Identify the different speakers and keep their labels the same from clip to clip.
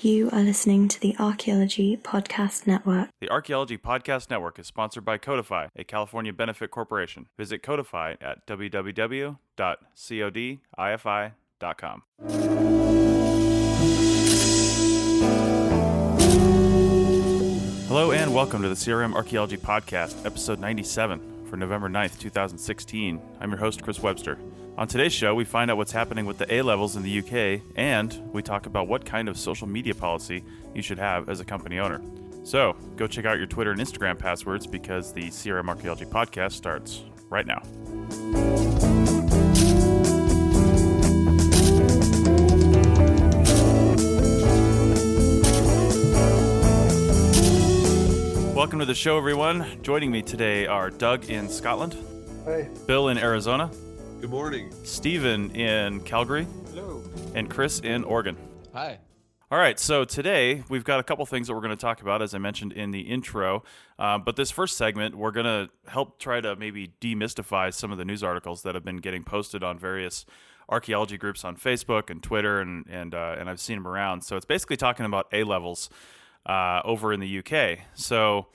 Speaker 1: You are listening to the Archaeology Podcast Network.
Speaker 2: The Archaeology Podcast Network is sponsored by Codify, a California benefit corporation. Visit Codify at www.codifi.com. Hello and welcome to the CRM Archaeology Podcast, episode 97 for November 9th, 2016. I'm your host, Chris Webster. On today's show, we find out what's happening with the A-levels in the UK, and we talk about what kind of social media policy you should have as a company owner. So, go check out your Twitter and Instagram passwords because the CRM Archaeology Podcast starts right now. Welcome to the show, everyone. Joining me today are Doug in Scotland.
Speaker 3: Hey.
Speaker 2: Bill in Arizona.
Speaker 4: Good morning.
Speaker 2: Stephen in Calgary.
Speaker 4: Hello.
Speaker 2: And Chris in Oregon.
Speaker 5: Hi.
Speaker 2: All right, so today we've got a couple things that we're going to talk about, as I mentioned in the intro. But this first segment, we're going to help try to maybe demystify some of the news articles that have been getting posted on various archaeology groups on Facebook and Twitter, and I've seen them around. So it's basically talking about A-levels over in the UK. So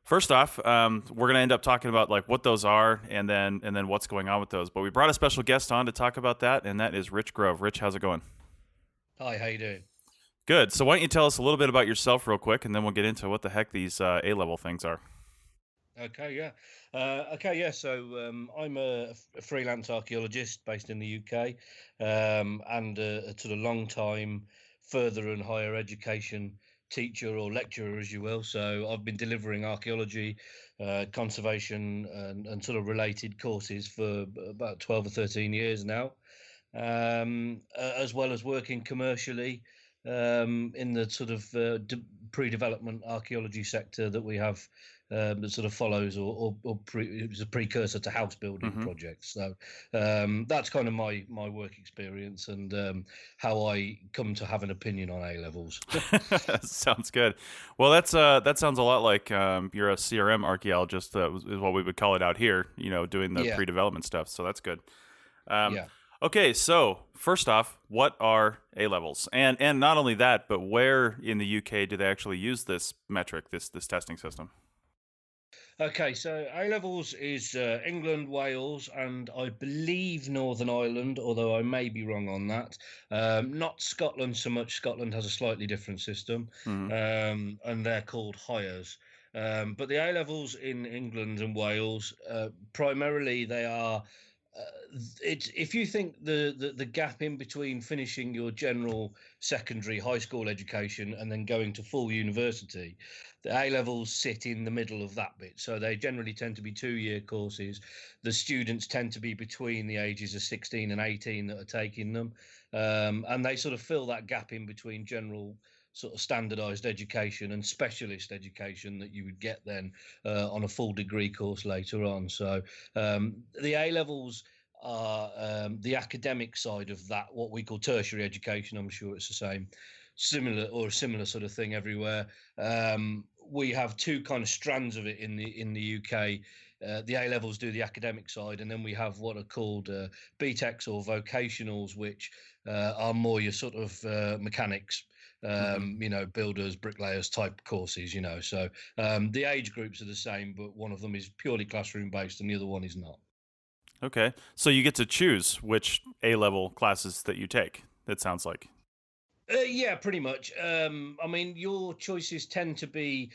Speaker 2: first off, we're going to end up talking about like what those are and then what's going on with those. But we brought a special guest on to talk about that, and that is Rich Grove. Rich, how's it going?
Speaker 5: Hi, how you doing?
Speaker 2: Good. So why don't you tell us a little bit about yourself real quick, and then we'll get into what the heck these A-level things are.
Speaker 5: Okay, yeah. So I'm a freelance archaeologist based in the UK, and a sort of long time further and higher education teacher or lecturer, as you will. So I've been delivering archaeology, conservation, and sort of related courses for about 12 or 13 years now, as well as working commercially in the sort of pre-development archaeology sector that we have, that sort of follows it was a precursor to house building projects. So that's kind of my work experience and how I come to have an opinion on A-levels.
Speaker 2: Sounds good. Well, that sounds a lot like you're a CRM archaeologist, is what we would call it out here, doing the pre-development stuff. So that's good.
Speaker 5: Yeah.
Speaker 2: Okay, so first off, what are A-levels? And not only that, but where in the UK do they actually use this metric, this testing system?
Speaker 5: Okay, so A-levels is England, Wales, and I believe Northern Ireland, although I may be wrong on that. Not Scotland so much. Scotland has a slightly different system, and they're called Hires. But the A-levels in England and Wales, primarily they are... if you think the gap in between finishing your general secondary high school education and then going to full university, the A-levels sit in the middle of that bit. So they generally tend to be 2-year courses. The students tend to be between the ages of 16 and 18 that are taking them, and they sort of fill that gap in between general sort of standardized education and specialist education that you would get then on a full degree course later on. So the A-levels are the academic side of that, what we call tertiary education. I'm sure it's the same, similar sort of thing everywhere. We have two kind of strands of it in the UK. The A-levels do the academic side, and then we have what are called BTECs or vocationals, which are more your sort of mechanics, builders, bricklayers type courses, So the age groups are the same, but one of them is purely classroom based and the other one is not.
Speaker 2: Okay, so you get to choose which A-level classes that you take, it sounds like.
Speaker 5: Yeah, pretty much. I mean, your choices tend to be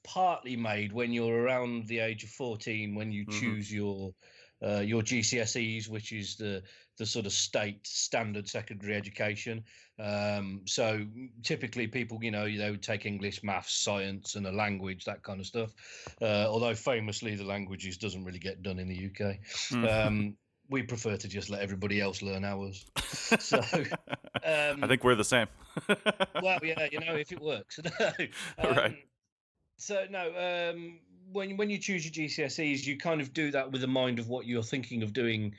Speaker 5: partly made when you're around the age of 14, when you choose your GCSEs, which is the sort of state standard secondary education. So typically people, they would take English, maths, science, and a language, that kind of stuff. Although famously the languages doesn't really get done in the UK. We prefer to just let everybody else learn ours. So
Speaker 2: I think we're the same.
Speaker 5: well, yeah, if it works.
Speaker 2: Right.
Speaker 5: So no, when you choose your GCSEs, you kind of do that with the mind of what you're thinking of doing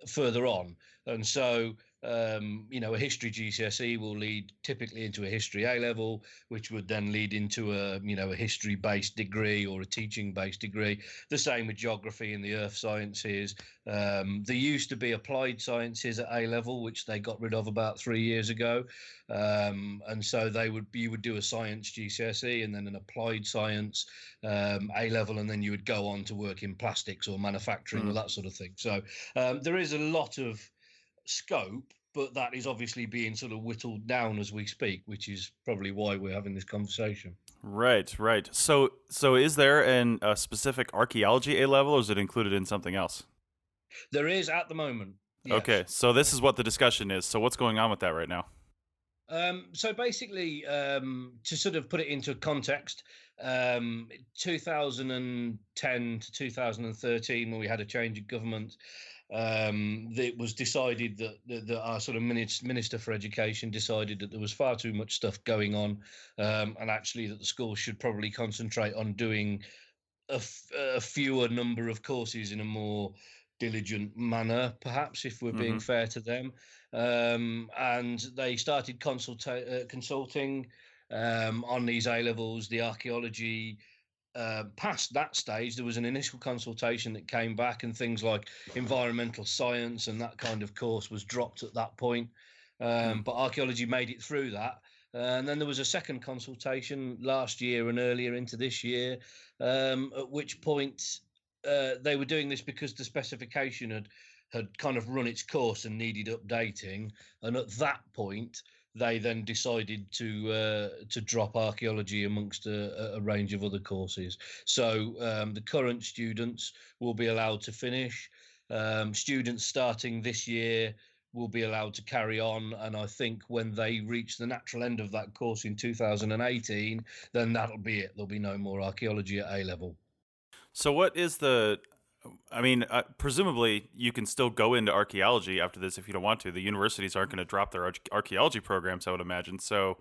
Speaker 5: further on, and so a history GCSE will lead typically into a history A level, which would then lead into a history based degree or a teaching based degree. The same with geography and the earth sciences. There used to be applied sciences at A level, which they got rid of about 3 years ago. And so you would do a science GCSE and then an applied science A level, and then you would go on to work in plastics or manufacturing or that sort of thing. So there is a lot of scope, but that is obviously being sort of whittled down as we speak, which is probably why we're having this conversation.
Speaker 2: Right, right. So is there a specific archaeology A level, or is it included in something else?
Speaker 5: There is at the moment, yes.
Speaker 2: Okay, so this is what the discussion is. So what's going on with that right now?
Speaker 5: So basically, to sort of put it into context, 2010 to 2013, when we had a change of government, it was decided that our sort of minister for education decided that there was far too much stuff going on, and actually that the schools should probably concentrate on doing a fewer number of courses in a more diligent manner, perhaps, if we're being
Speaker 2: Mm-hmm.
Speaker 5: fair to them. And they started consulting on these A levels, the archaeology. Past that stage, there was an initial consultation that came back, and things like environmental science and that kind of course was dropped at that point. But archaeology made it through that. And then there was a second consultation last year and earlier into this year, at which point they were doing this because the specification had kind of run its course and needed updating. And at that point, they then decided to drop archaeology amongst a range of other courses. So the current students will be allowed to finish. Students starting this year will be allowed to carry on, and I think when they reach the natural end of that course in 2018, then that'll be it. There'll be no more archaeology at A level.
Speaker 2: So what is the? I mean, presumably you can still go into archaeology after this if you don't want to. The universities aren't going to drop their archaeology programs, I would imagine. So,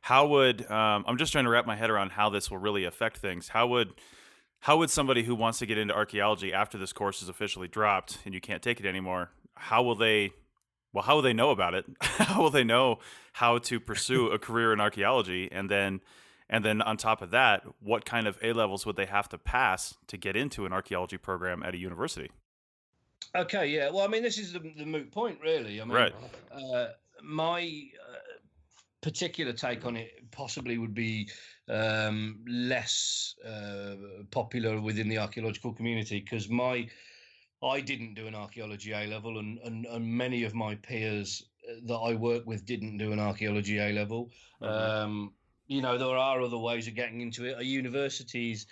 Speaker 2: how would I'm just trying to wrap my head around how this will really affect things. How would somebody who wants to get into archaeology after this course is officially dropped and you can't take it anymore? How will they? Well, how will they know about it? How will they know how to pursue a career in archaeology? And then on top of that, what kind of A levels would they have to pass to get into an archaeology program at a university?
Speaker 5: Okay, yeah. Well, I mean, this is the moot point, really. I mean,
Speaker 2: Right.
Speaker 5: my particular take on it possibly would be less popular within the archaeological community, because I didn't do an archaeology A level, and many of my peers that I work with didn't do an archaeology A level.
Speaker 2: Mm-hmm.
Speaker 5: There are other ways of getting into it. Universities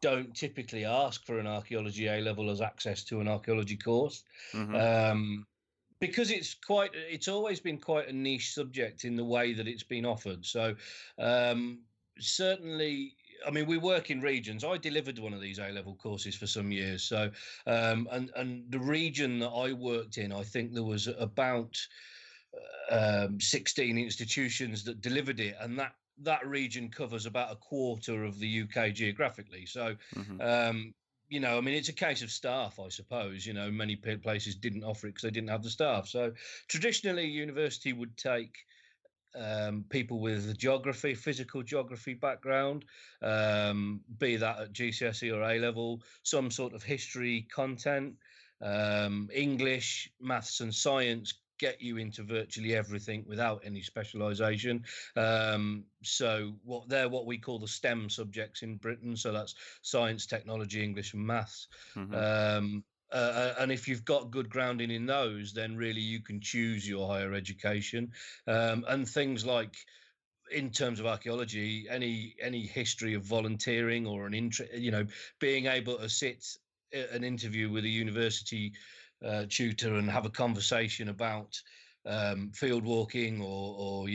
Speaker 5: don't typically ask for an archaeology A level as access to an archaeology course.
Speaker 2: Mm-hmm.
Speaker 5: Um, because it's always been quite a niche subject in the way that it's been offered. So um, certainly, I mean, we work in regions. I delivered one of these A level courses for some years. So and the region that I worked in, I think there was about 16 institutions that delivered it, and that region covers about a quarter of the UK geographically. So
Speaker 2: Mm-hmm.
Speaker 5: I mean, it's a case of staff, I suppose. Many places didn't offer it because they didn't have the staff. So traditionally, university would take people with a physical geography background, be that at GCSE or A level, some sort of history content, English, maths, and science get you into virtually everything without any specialization. So what we call the STEM subjects in Britain. So that's science, technology, English, and maths.
Speaker 2: Mm-hmm.
Speaker 5: And if you've got good grounding in those, then really you can choose your higher education. And things like, in terms of archaeology, any history of volunteering or an interest, being able to sit an interview with a university tutor and have a conversation about field walking or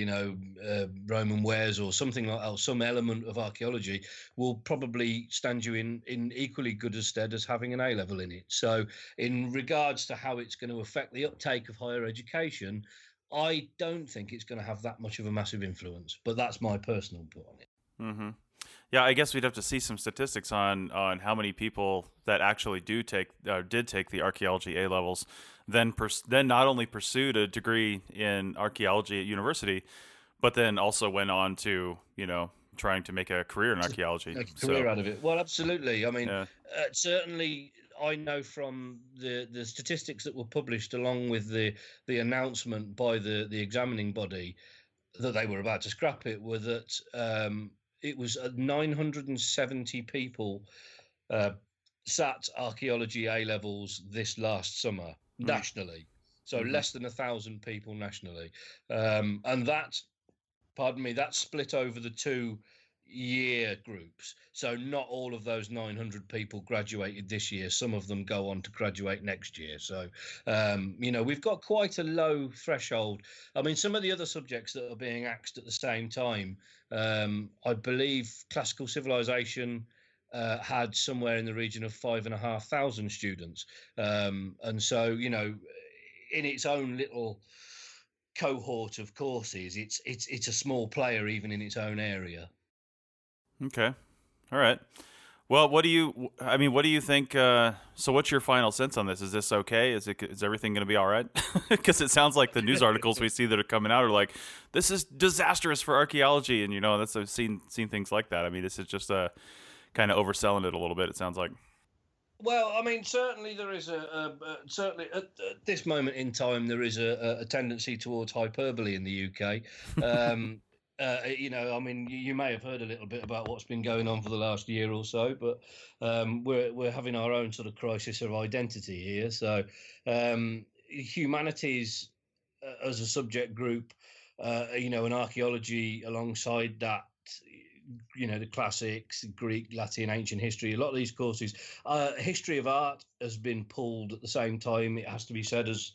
Speaker 5: Roman wares or something like that, or some element of archaeology, will probably stand you in equally good a stead as having an A level in it. So in regards to how it's going to affect the uptake of higher education, I don't think it's going to have that much of a massive influence, but that's my personal input on it.
Speaker 2: Mm-hmm. Yeah, I guess we'd have to see some statistics on how many people that actually did take the archaeology A levels. then not only pursued a degree in archaeology at university, but then also went on to trying to make a career in
Speaker 5: To
Speaker 2: archaeology.
Speaker 5: make a
Speaker 2: So
Speaker 5: career out of it. Well, absolutely. I mean,
Speaker 2: yeah.
Speaker 5: certainly, I know from the statistics that were published along with the announcement by the examining body that they were about to scrap it, were that it was 970 people uh, sat archaeology A levels this last summer nationally. So
Speaker 2: Mm-hmm.
Speaker 5: less than 1,000 people nationally, and that, pardon me, that's split over the 2 year groups. So not all of those 900 people graduated this year. Some of them go on to graduate next year. So, we've got quite a low threshold. I mean, some of the other subjects that are being axed at the same time, I believe classical civilization had somewhere in the region of 5,500 students. And so, in its own little cohort of courses, it's a small player even in its own area.
Speaker 2: Okay. All right. Well, what do you think? So, what's your final sense on this? Is this okay? Is everything going to be all right? Because it sounds like the news articles we see that are coming out are like, this is disastrous for archaeology, and I've seen things like that. I mean, this is just kind of overselling it a little bit. It sounds like.
Speaker 5: Well, I mean, certainly there is certainly at this moment in time there is a tendency towards hyperbole in the UK. Um, I mean, you may have heard a little bit about what's been going on for the last year or so, but we're having our own sort of crisis of identity here. So, humanities as a subject group, and archaeology alongside that, the classics, Greek, Latin, ancient history, a lot of these courses. History of art has been pulled at the same time, it has to be said, as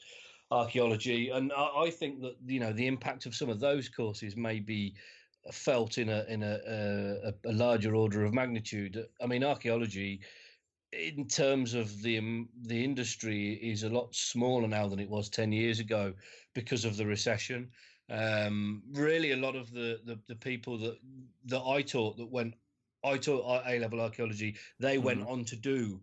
Speaker 5: archaeology. And I think that, the impact of some of those courses may be felt in a larger order of magnitude. I mean, archaeology, in terms of the industry, is a lot smaller now than it was 10 years ago because of the recession. Really, a lot of the people that I taught A level archaeology, they went
Speaker 2: Mm-hmm.
Speaker 5: on to do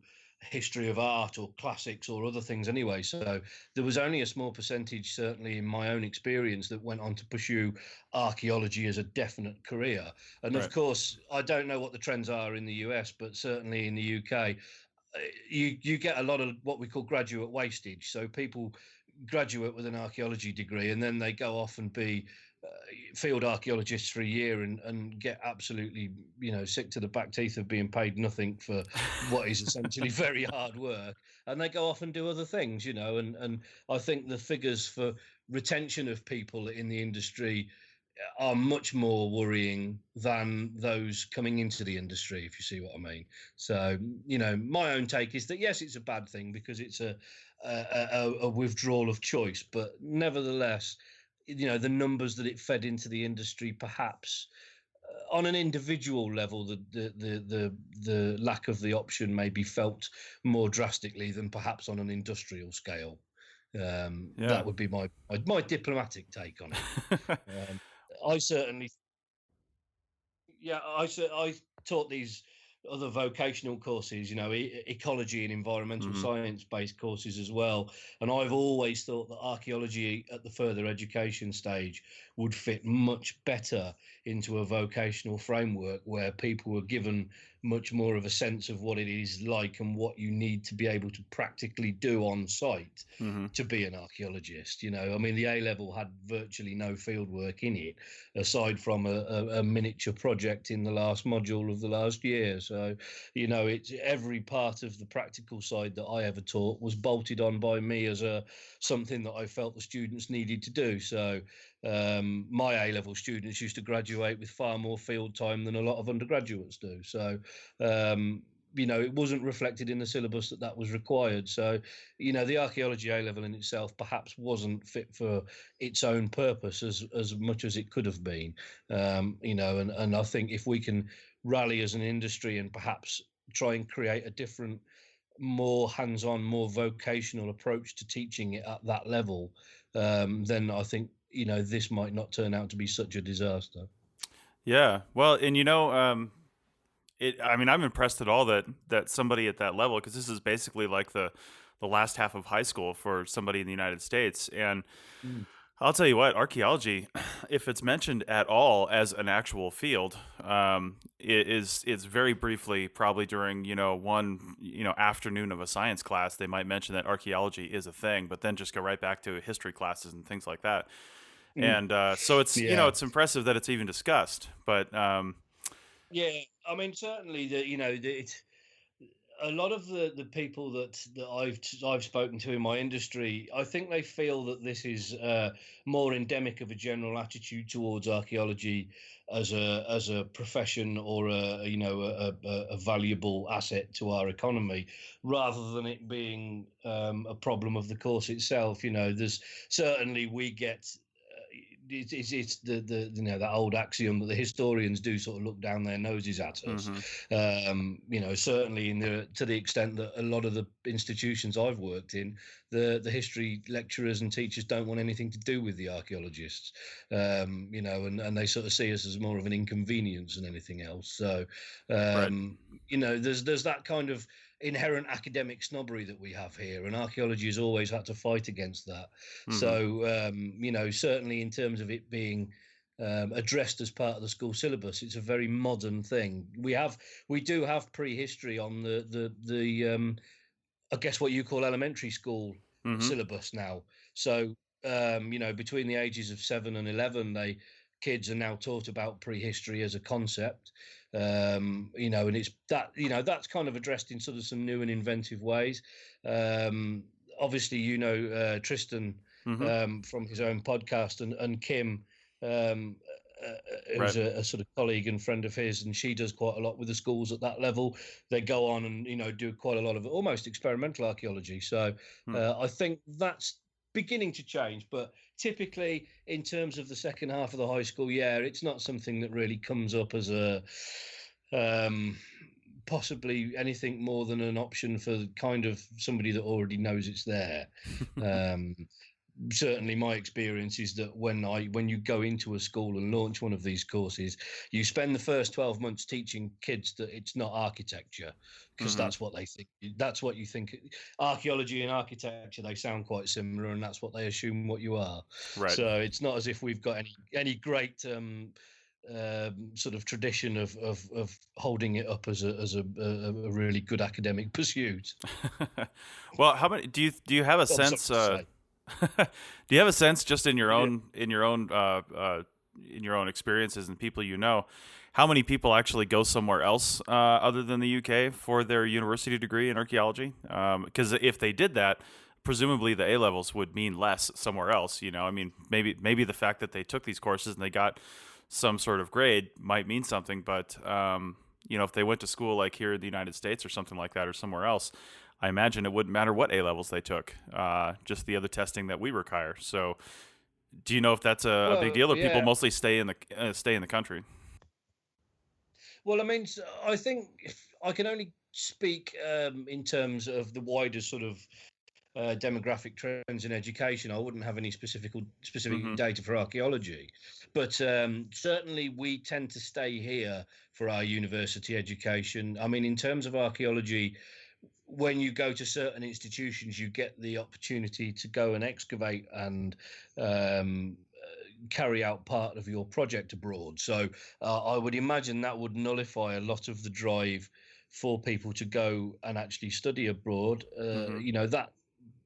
Speaker 5: history of art or classics or other things anyway. So there was only a small percentage, certainly in my own experience, that went on to pursue archaeology as a definite career. And of
Speaker 2: Right.
Speaker 5: course, I don't know what the trends are in the US, but certainly in the UK, you get a lot of what we call graduate wastage. So people graduate with an archaeology degree and then they go off and be field archaeologists for a year and get absolutely sick to the back teeth of being paid nothing for what is essentially very hard work, and they go off and do other things, and I think the figures for retention of people in the industry are much more worrying than those coming into the industry, if you see what I mean. So, my own take is that yes, it's a bad thing because it's a withdrawal of choice, but nevertheless, the numbers that it fed into the industry, perhaps on an individual level, the lack of the option may be felt more drastically than perhaps on an industrial scale.
Speaker 2: Yeah.
Speaker 5: That would be my diplomatic take on it. Um, I certainly, yeah, I taught these other vocational courses, ecology and environmental
Speaker 2: Mm-hmm.
Speaker 5: science based courses as well. And I've always thought that archaeology at the further education stage would fit much better into a vocational framework where people were given much more of a sense of what it is like and what you need to be able to practically do on site
Speaker 2: Mm-hmm.
Speaker 5: to be an archaeologist. I mean, the A level had virtually no field work in it aside from a miniature project in the last module of the last year. So, it's every part of the practical side that I ever taught was bolted on by me as something that I felt the students needed to do. So, my A level students used to graduate with far more field time than a lot of undergraduates do. So, it wasn't reflected in the syllabus that was required. So, the archaeology A level in itself perhaps wasn't fit for its own purpose as much as it could have been. And I think if we can rally as an industry and perhaps try and create a different, more hands-on, more vocational approach to teaching it at that level, then I think this might not turn out to be such a disaster.
Speaker 2: Yeah. Well, and I mean, I'm impressed at all that somebody at that level, because this is basically like the last half of high school for somebody in the United States. And
Speaker 5: Mm.
Speaker 2: I'll tell you what, archaeology, if it's mentioned at all as an actual field, it is it's very briefly, probably during one afternoon of a science class, they might mention that archaeology is a thing, but then just go right back to history classes and things like that.
Speaker 5: Mm.
Speaker 2: And so it's
Speaker 5: Yeah.
Speaker 2: it's impressive that it's even discussed, but
Speaker 5: Yeah, I mean, certainly a lot of the people that I've spoken to in my industry, I think they feel that this is more endemic of a general attitude towards archaeology as a profession or a valuable asset to our economy, rather than it being a problem of the course itself. There's certainly we get. It's the that old axiom that the historians do sort of look down their noses at us.
Speaker 2: hmm
Speaker 5: Certainly to the extent that a lot of the institutions I've worked in, the history lecturers and teachers don't want anything to do with the archaeologists. And they sort of see us as more of an inconvenience than anything else. So,
Speaker 2: right.
Speaker 5: there's that kind of inherent academic snobbery that we have here, and archaeology has always had to fight against that.
Speaker 2: hmm
Speaker 5: So, certainly in terms of it being addressed as part of the school syllabus, it's a very modern thing. We do have prehistory on the I guess what you call elementary school
Speaker 2: hmm
Speaker 5: syllabus now. So, between the ages of 7 and 11, kids are now taught about prehistory as a concept. And it's that that's kind of addressed in sort of some new and inventive ways. Um, Obviously, Tristan
Speaker 2: hmm
Speaker 5: from his own podcast, and Kim, um,
Speaker 2: right.
Speaker 5: who's a sort of colleague and friend of his, and she does quite a lot with the schools at that level. They go on and do quite a lot of almost experimental archaeology. So
Speaker 2: Hmm.
Speaker 5: I think that's beginning to change, but typically in terms of the second half of the high school year, it's not something that really comes up as a um, possibly anything more than an option for kind of somebody that already knows it's there. Um, Certainly my experience is that when you go into a school and launch one of these courses, you spend the first 12 months teaching kids that it's not architecture, because
Speaker 2: hmm
Speaker 5: that's what you think. Archaeology and architecture, they sound quite similar, and that's what they assume what you are.
Speaker 2: right.
Speaker 5: So it's not as if we've got any great sort of tradition of holding it up as a really good academic pursuit.
Speaker 2: Well, how many do you have a
Speaker 5: I'm sorry
Speaker 2: sense?
Speaker 5: to say.
Speaker 2: Do you have a sense, just in your
Speaker 5: Yeah.
Speaker 2: own in your own experiences and people how many people actually go somewhere else other than the UK for their university degree in archaeology? Because if they did that, presumably the A levels would mean less somewhere else. I mean, maybe the fact that they took these courses and they got some sort of grade might mean something, but if they went to school like here in the United States or something like that or somewhere else, I imagine it wouldn't matter what A levels they took, just the other testing that we require. So, do you know if that's a big
Speaker 5: Well,
Speaker 2: deal, or people
Speaker 5: yeah.
Speaker 2: mostly stay in the country?
Speaker 5: Well, I mean, I think if I can only speak in terms of the wider sort of demographic trends in education. I wouldn't have any specific
Speaker 2: hmm
Speaker 5: data for archaeology, but certainly we tend to stay here for our university education. I mean, in terms of archaeology, when you go to certain institutions, you get the opportunity to go and excavate and carry out part of your project abroad. So I would imagine that would nullify a lot of the drive for people to go and actually study abroad.
Speaker 2: hmm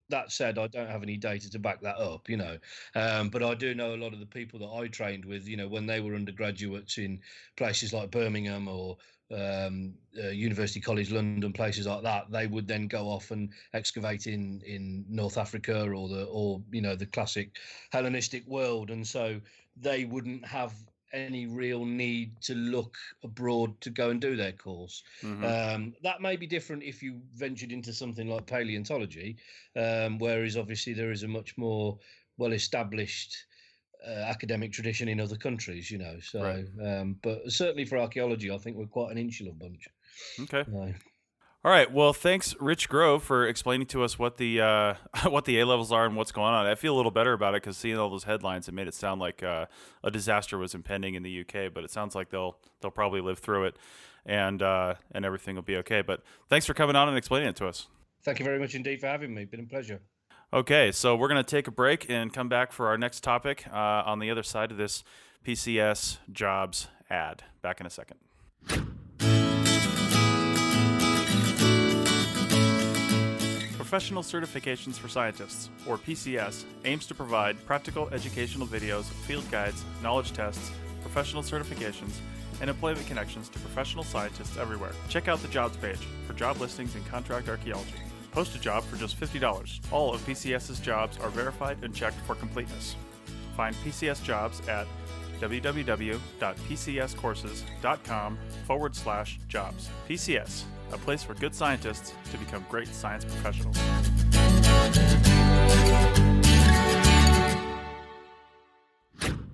Speaker 5: That said, I don't have any data to back that up, but I do know a lot of the people that I trained with, when they were undergraduates in places like Birmingham or University College London, places like that, they would then go off and excavate in North Africa or the classic Hellenistic world, and so they wouldn't have any real need to look abroad to go and do their course.
Speaker 2: hmm
Speaker 5: That may be different if you ventured into something like paleontology, whereas obviously there is a much more well established academic tradition in other countries,
Speaker 2: Right.
Speaker 5: So, but certainly for archaeology, I think we're quite an insular bunch.
Speaker 2: Okay.
Speaker 5: No.
Speaker 2: All right. Well, thanks, Rich Grove, for explaining to us what the what the A levels are and what's going on. I feel a little better about it because seeing all those headlines, it made it sound like a disaster was impending in the UK. But it sounds like they'll probably live through it, and everything will be okay. But thanks for coming on and explaining it to us.
Speaker 5: Thank you very much indeed for having me. Been a pleasure.
Speaker 2: Okay, so we're going to take a break and come back for our next topic on the other side of this PCS jobs ad. Back in a second. Professional Certifications for Scientists, or PCS, aims to provide practical educational videos, field guides, knowledge tests, professional certifications, and employment connections to professional scientists everywhere. Check out the jobs page for job listings in contract archaeology. Post a job for just $50. All of PCS's jobs are verified and checked for completeness. Find PCS jobs at www.pcscourses.com/jobs. PCS, a place for good scientists to become great science professionals.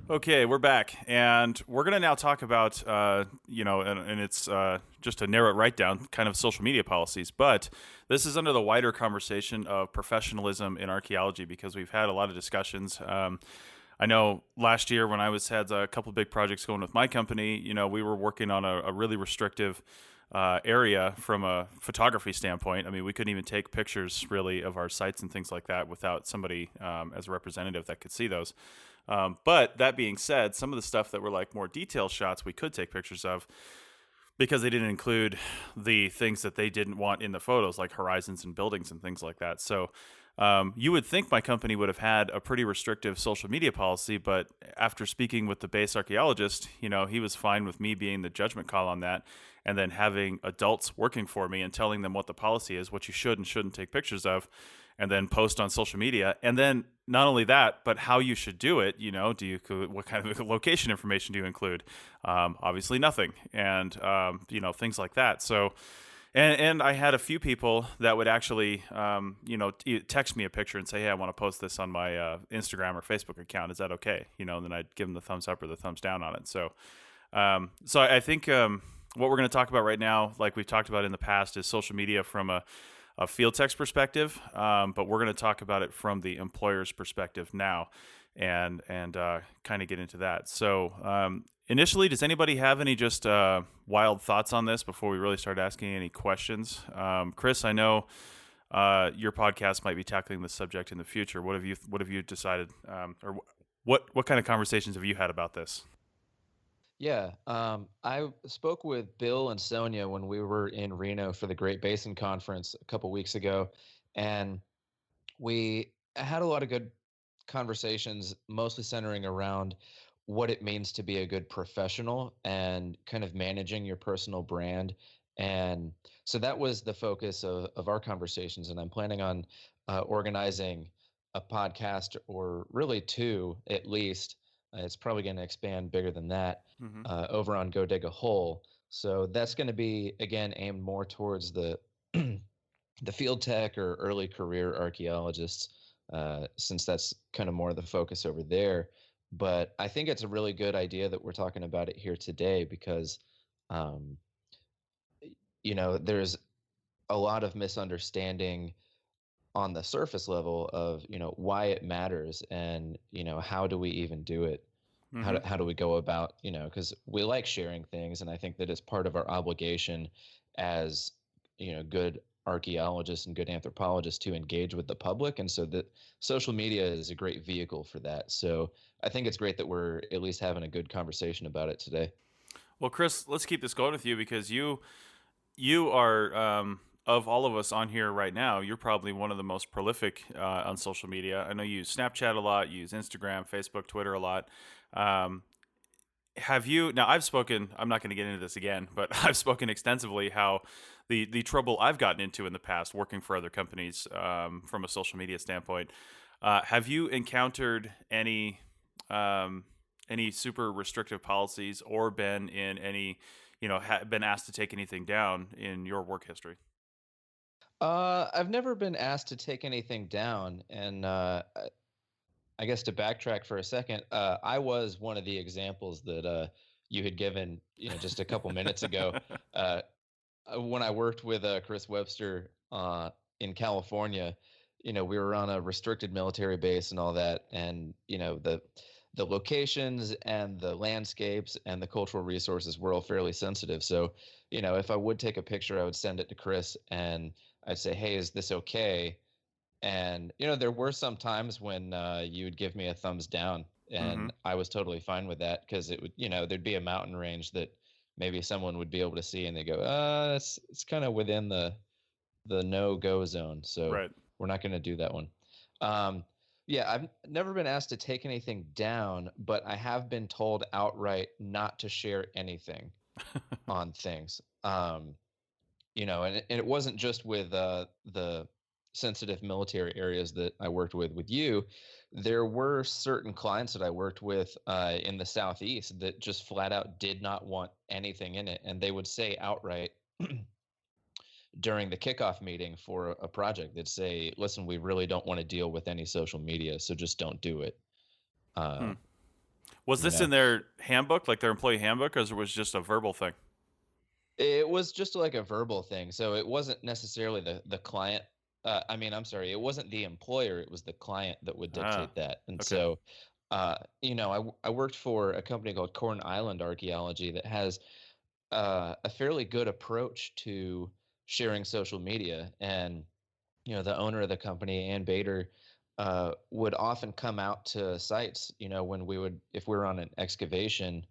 Speaker 2: Okay, we're back, and we're going to now talk about, and it's just to narrow it right down, kind of social media policies. But this is under the wider conversation of professionalism in archaeology, because we've had a lot of discussions. I know last year when I had a couple of big projects going with my company, we were working on a really restrictive area from a photography standpoint. I mean, we couldn't even take pictures really of our sites and things like that without somebody as a representative that could see those. But that being said, some of the stuff that were like more detailed shots we could take pictures of because they didn't include the things that they didn't want in the photos, like horizons and buildings and things like that. So you would think my company would have had a pretty restrictive social media policy, but after speaking with the base archaeologist, he was fine with me being the judgment call on that, and then having adults working for me and telling them what the policy is, what you should and shouldn't take pictures of, and then post on social media. And then not only that, but how you should do it. What kind of location information do you include? Obviously nothing. And, things like that. So, and I had a few people that would actually, text me a picture and say, hey, I want to post this on my Instagram or Facebook account. Is that okay? And then I'd give them the thumbs up or the thumbs down on it. So I think what we're going to talk about right now, like we've talked about in the past, is social media from a field tech's perspective, but we're going to talk about it from the employer's perspective now, and kind of get into that. So initially, does anybody have any just wild thoughts on this before we really start asking any questions? Chris, I know your podcast might be tackling this subject in the future. What have you decided, or what kind of conversations have you had about this?
Speaker 3: Yeah, I spoke with Bill and Sonia when we were in Reno for the Great Basin Conference a couple weeks ago, and we had a lot of good conversations, mostly centering around what it means to be a good professional and kind of managing your personal brand. And so that was the focus of our conversations. And I'm planning on organizing a podcast, or really two at least. It's probably going to expand bigger than that,
Speaker 2: Mm-hmm.
Speaker 3: over on Go Dig a Hole. So that's going to be, again, aimed more towards the the field tech or early career archaeologists, since that's kind of more the focus over there. But I think it's a really good idea that we're talking about it here today because, um, there's a lot of misunderstanding on the surface level of, why it matters and, how do we even do it?
Speaker 2: Mm-hmm.
Speaker 3: How do we go about, because we like sharing things. And I think that it's part of our obligation as, good archaeologists and good anthropologists to engage with the public. And so that social media is a great vehicle for that. So I think it's great that we're at least having a good conversation about it today.
Speaker 2: Well, Chris, let's keep this going with you because you are of all of us on here right now, you're probably one of the most prolific on social media. I know you use Snapchat a lot, you use Instagram, Facebook, Twitter a lot. Have you now? I've spoken. I'm not going to get into this again, but I've spoken extensively how the trouble I've gotten into in the past working for other companies from a social media standpoint. Have you encountered any super restrictive policies or been in any, been asked to take anything down in your work history?
Speaker 3: I've never been asked to take anything down, and I guess to backtrack for a second, I was one of the examples that you had given, just a couple minutes ago. Uh, when I worked with Chris Webster in California, we were on a restricted military base and all that, and the locations and the landscapes and the cultural resources were all fairly sensitive. So, if I would take a picture, I would send it to Chris, and I'd say, hey, is this okay? And there were some times when you would give me a thumbs down,
Speaker 2: Mm-hmm.
Speaker 3: and I was totally fine with that because it would, there'd be a mountain range that maybe someone would be able to see, and they go, it's kind of within the no go zone, so
Speaker 2: Right.
Speaker 3: we're not going to do that one. Um, yeah, I've never been asked to take anything down, but I have been told outright not to share anything on things. And it wasn't just with the sensitive military areas that I worked with you. There were certain clients that I worked with in the Southeast that just flat out did not want anything in it, and they would say outright during the kickoff meeting for a project, they'd say, "Listen, we really don't want to deal with any social media, so just don't do it."
Speaker 2: Hmm.
Speaker 3: Uh,
Speaker 2: Was
Speaker 3: you
Speaker 2: this
Speaker 3: know,
Speaker 2: in their handbook, like their employee handbook, or was it just a verbal thing?
Speaker 3: It was just like a verbal thing. So it wasn't necessarily the client. I mean, I'm sorry, it wasn't the employer, it was the client that would
Speaker 2: Ah,
Speaker 3: dictate that. And
Speaker 2: okay.
Speaker 3: so, I worked for a company called Corn Island Archaeology that has a fairly good approach to sharing social media. And, the owner of the company, Ann Bader, would often come out to sites, when if we were on an excavation,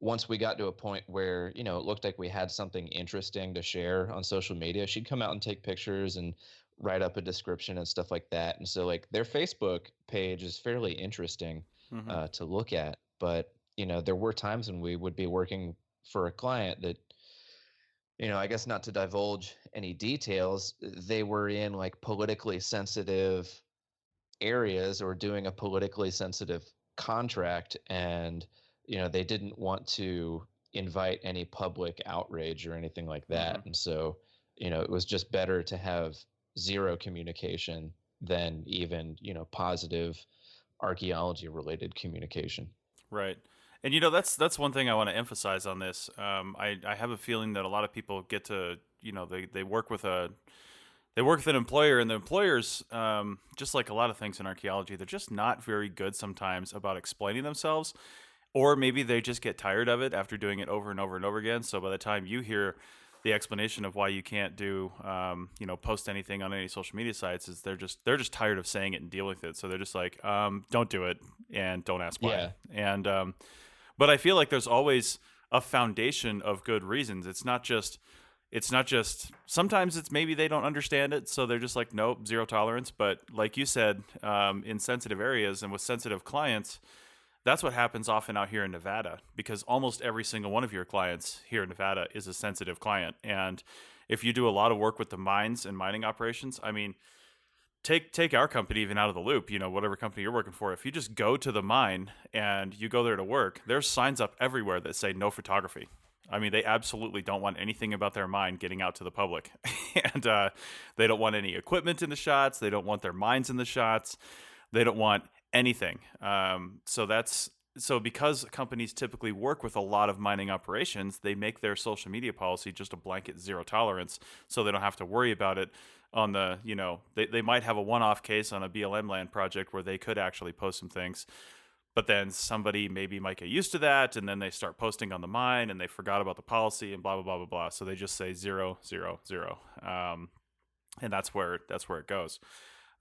Speaker 3: once we got to a point where it looked like we had something interesting to share on social media, she'd come out and take pictures and write up a description and stuff like that. And so, like, their Facebook page is fairly interesting
Speaker 2: Mm-hmm.
Speaker 3: to look at. But there were times when we would be working for a client that, I guess, not to divulge any details, they were in like politically sensitive areas or doing a politically sensitive contract, and they didn't want to invite any public outrage or anything like
Speaker 2: Mm-hmm.
Speaker 3: that. And so it was just better to have zero communication than even positive archaeology related communication.
Speaker 2: Right. And that's one thing I want to emphasize on this. I have a feeling that a lot of people get to they work with an employer, and the employers, just like a lot of things in archaeology, they're just not very good sometimes about explaining themselves, or maybe they just get tired of it after doing it over and over and over again. So by the time you hear the explanation of why you can't do, post anything on any social media sites, is they're just tired of saying it and dealing with it. So they're just like, don't do it and don't ask why.
Speaker 3: Yeah.
Speaker 2: And but I feel like there's always a foundation of good reasons. It's not just sometimes it's maybe they don't understand it, so they're just like, nope, zero tolerance. But like you said, in sensitive areas and with sensitive clients, that's what happens often out here in Nevada, because almost every single one of your clients here in Nevada is a sensitive client. And if you do a lot of work with the mines and mining operations, I mean, take our company even out of the loop, whatever company you're working for. If you just go to the mine and you go there to work, there's signs up everywhere that say no photography. I mean, they absolutely don't want anything about their mine getting out to the public. And they don't want any equipment in the shots. They don't want their mines in the shots. They don't want anything. So because companies typically work with a lot of mining operations, they make their social media policy just a blanket zero tolerance, so they don't have to worry about it on the, they might have a one-off case on a BLM land project where they could actually post some things, but then somebody maybe might get used to that, and then they start posting on the mine and they forgot about the policy and blah blah blah blah blah. So they just say zero zero zero, and that's where it goes.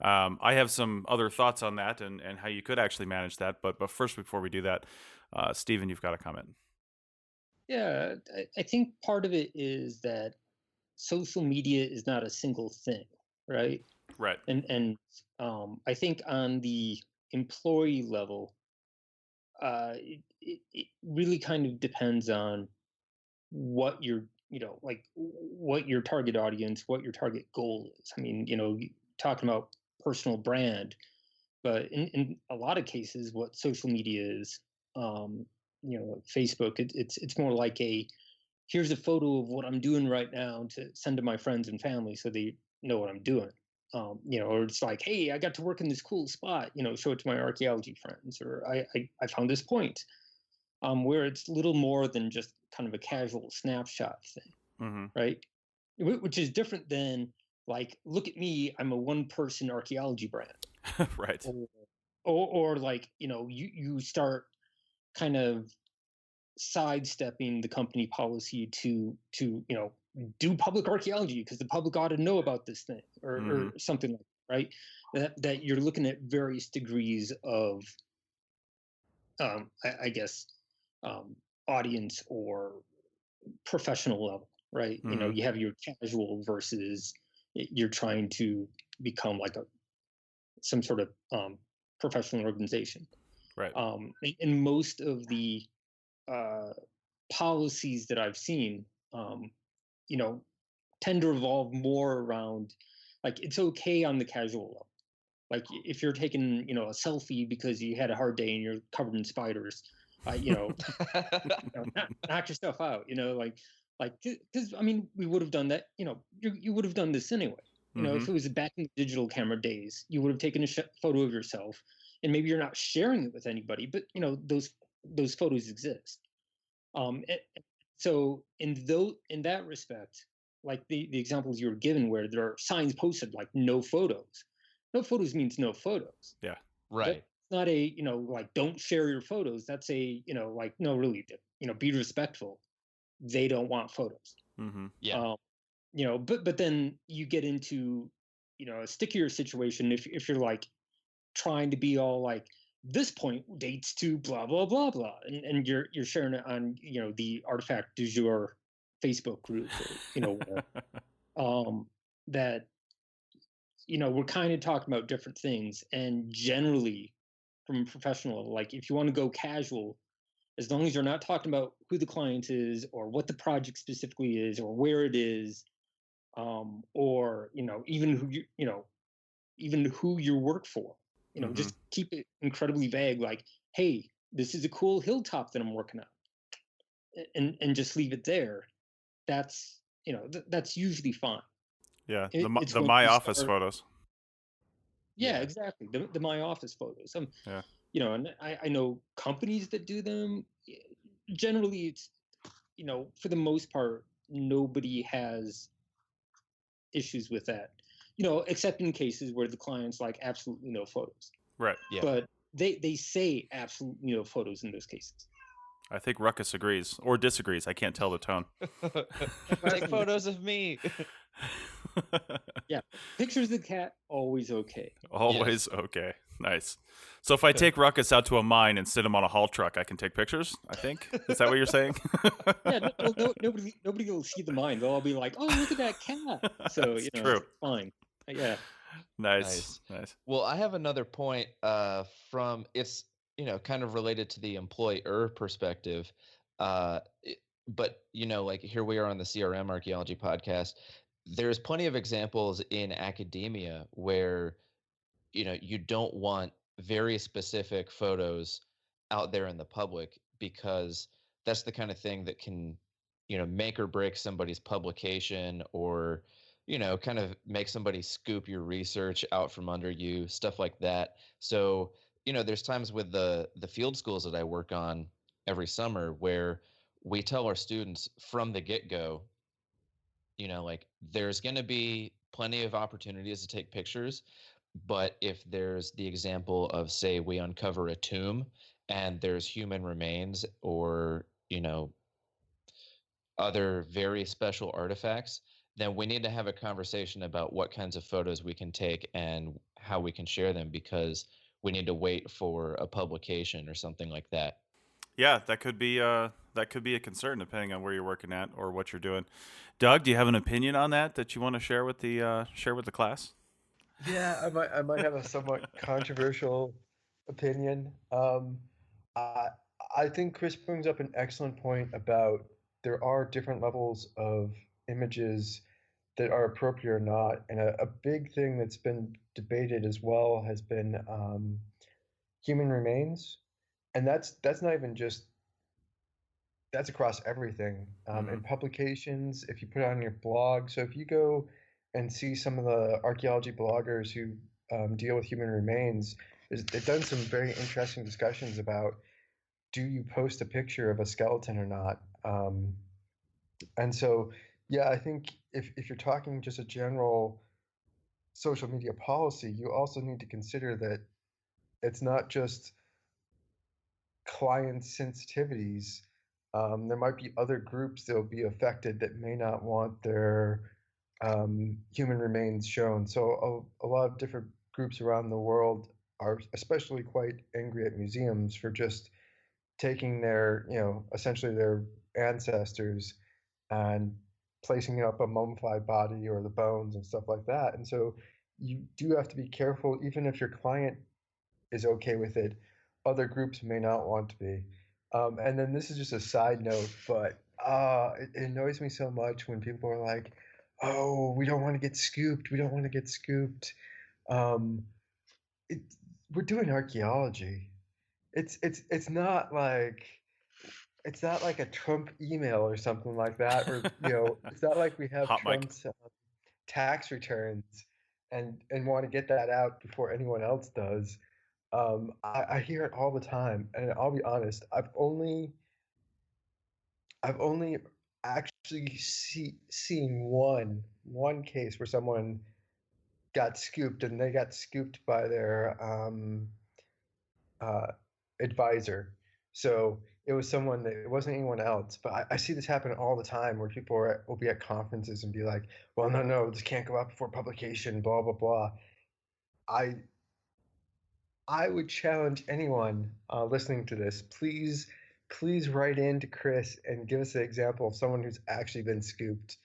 Speaker 2: I have some other thoughts on that and how you could actually manage that, but first, before we do that, Stephen, you've got a comment.
Speaker 4: Yeah, I think part of it is that social media is not a single thing, right?
Speaker 2: Right.
Speaker 4: And I think on the employee level, it really kind of depends on what your like what your target audience, what your target goal is. I mean, talking about personal brand, but in a lot of cases, what social media is, Facebook, it's more like a here's a photo of what I'm doing right now to send to my friends and family so they know what I'm doing. Or it's like, hey, I got to work in this cool spot, show it to my archaeology friends, or I found this point, where it's little more than just kind of a casual snapshot thing,
Speaker 2: Mm-hmm.
Speaker 4: right? Which is different than like, look at me, I'm a one person archaeology brand.
Speaker 2: Right.
Speaker 4: Or like, you start kind of sidestepping the company policy to do public archaeology because the public ought to know about this thing, or something like that, right? That you're looking at various degrees of, I guess, audience or professional level, right? You know, you have your casual versus you're trying to become like some sort of professional organization.
Speaker 2: Right.
Speaker 4: And most of the policies that I've seen, you know, tend to revolve more around, like, it's okay on the casual level. Like if you're taking, you know, a selfie because you had a hard day and you're covered in spiders, you know, knock yourself out. You know, like because I mean, we would have done that. You know, you would have done this anyway. You know, if it was back in the digital camera days, you would have taken a photo of yourself, and maybe you're not sharing it with anybody, but you know, those photos exist. So in that respect, like the examples you were given where there are signs posted like no photos. No photos means no photos.
Speaker 2: Yeah.
Speaker 3: Right.
Speaker 4: That's not a, you know, like don't share your photos. That's a, you know, like, no, really, you know, be respectful. They don't want photos.
Speaker 3: Yeah.
Speaker 4: You know, but then you get into, you know, a stickier situation if you're like trying to be all like, this point dates to blah blah blah blah, and you're sharing it on, you know, the artifact du jour Facebook group, or you know, that, you know, we're kind of talking about different things. And generally, from a professional level, like if you want to go casual, as long as you're not talking about who the client is or what the project specifically is or where it is, or you know, even who you know, even who you work for, you know, just keep it incredibly vague, like, hey, this is a cool hilltop that I'm working on, and just leave it there. That's, you know, that's usually fine.
Speaker 2: Yeah.
Speaker 4: It's
Speaker 2: The
Speaker 4: when
Speaker 2: my
Speaker 4: you
Speaker 2: office
Speaker 4: start,
Speaker 2: photos.
Speaker 4: yeah, exactly, the my office photos.
Speaker 2: Yeah.
Speaker 4: You know, and I know companies that do them. Generally, it's, you know, for the most part, nobody has issues with that. You know, except in cases where the client's like absolutely no photos.
Speaker 2: Right.
Speaker 3: Yeah.
Speaker 4: But they say absolutely no photos in those cases.
Speaker 2: I think Ruckus agrees or disagrees. I can't tell the tone.
Speaker 3: Take photos of me.
Speaker 4: Yeah, pictures of the cat always okay.
Speaker 2: Always okay. Nice. So if I take Ruckus out to a mine and sit him on a haul truck, I can take pictures, I think. Is that what you're saying?
Speaker 4: Yeah, nobody will see the mine. They'll all be like, "Oh, look at that cat." So
Speaker 2: That's
Speaker 4: you know,
Speaker 2: true.
Speaker 4: it's fine. Yeah.
Speaker 2: Nice. Nice.
Speaker 3: Well, I have another point from it's, you know, kind of related to the employer perspective. But, you know, like here we are on the CRM Archaeology podcast. There's plenty of examples in academia where, you know, you don't want very specific photos out there in the public because that's the kind of thing that can, you know, make or break somebody's publication, or, you know, kind of make somebody scoop your research out from under you, stuff like that. So, you know, there's times with the field schools that I work on every summer where we tell our students from the get-go, you know, like there's going to be plenty of opportunities to take pictures, but if there's the example of, say, we uncover a tomb and there's human remains, or, you know, other very special artifacts, then we need to have a conversation about what kinds of photos we can take and how we can share them, because we need to wait for a publication or something like that.
Speaker 2: Yeah, that could be a concern depending on where you're working at or what you're doing. Doug, do you have an opinion on that you want to share with the class?
Speaker 6: Yeah, I might have a somewhat controversial opinion. I I think Chris brings up an excellent point about there are different levels of images that are appropriate or not, and a big thing that's been debated as well has been human remains, and that's not even just that's across everything in publications. If you put it on your blog, so if you go and see some of the archaeology bloggers who deal with human remains, they've done some very interesting discussions about, do you post a picture of a skeleton or not? And so, yeah, I think if you're talking just a general social media policy, you also need to consider that it's not just client sensitivities, There might be other groups that will be affected that may not want their human remains shown. So a lot of different groups around the world are especially quite angry at museums for just taking their, essentially their ancestors and placing up a mummified body or the bones and stuff like that. And so you do have to be careful, even if your client is okay with it, other groups may not want to be. And then this is just a side note, but it annoys me so much when people are like, "Oh, we don't want to get scooped. We don't want to get scooped." Um, it, we're doing archaeology. It's not like a Trump email or something like that, or it's not like we have
Speaker 2: Hot mic.
Speaker 6: Trump's tax returns and want to get that out before anyone else does. I hear it all the time, and I'll be honest. I've only actually seen one case where someone got scooped, and they got scooped by their uh, advisor. So it was someone that it wasn't anyone else. But I see this happen all the time where people will be at conferences and be like, "Well, no, this can't go out before publication." Blah blah blah. I I would challenge anyone listening to this. Please write in to Chris and give us an example of someone who's actually been scooped.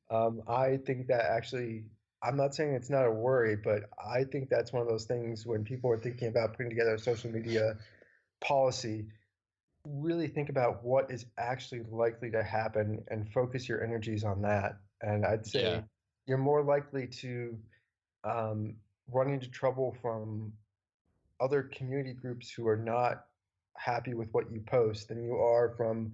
Speaker 6: I think that actually, I'm not saying it's not a worry, but I think that's one of those things when people are thinking about putting together a social media policy, really think about what is actually likely to happen and focus your energies on that. And I'd
Speaker 3: Yeah.
Speaker 6: say you're more likely to um, run into trouble from other community groups who are not happy with what you post than you are from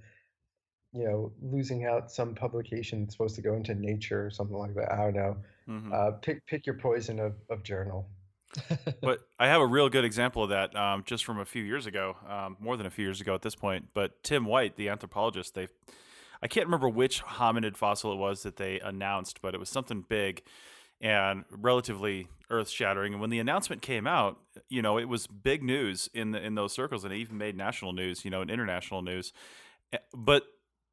Speaker 6: losing out some publication that's supposed to go into Nature or something like that. I don't know.
Speaker 2: Hmm.
Speaker 6: Pick your poison of journal.
Speaker 2: But I have a real good example of that just from a few years ago, more than a few years ago at this point. But Tim White, the anthropologist, I can't remember which hominid fossil it was that they announced, but it was something big and relatively earth-shattering. And when the announcement came out, it was big news in those circles, and it even made national news, and international news. But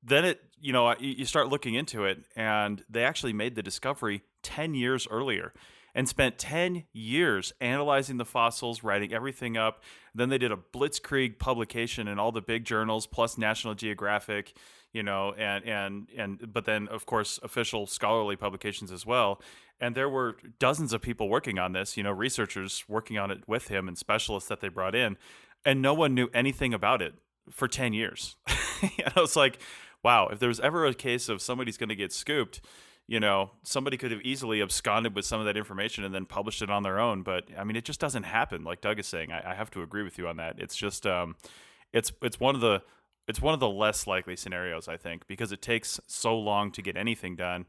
Speaker 2: then you start looking into it, and they actually made the discovery 10 years earlier and spent 10 years analyzing the fossils, writing everything up. Then they did a blitzkrieg publication in all the big journals, plus National Geographic, but then of course official scholarly publications as well. And there were dozens of people working on this, researchers working on it with him and specialists that they brought in, and no one knew anything about it for 10 years. And I was like, wow, if there was ever a case of somebody's going to get scooped, somebody could have easily absconded with some of that information and then published it on their own. But I mean, it just doesn't happen. Like Doug is saying, I have to agree with you on that. It's just, it's one of the less likely scenarios, I think, because it takes so long to get anything done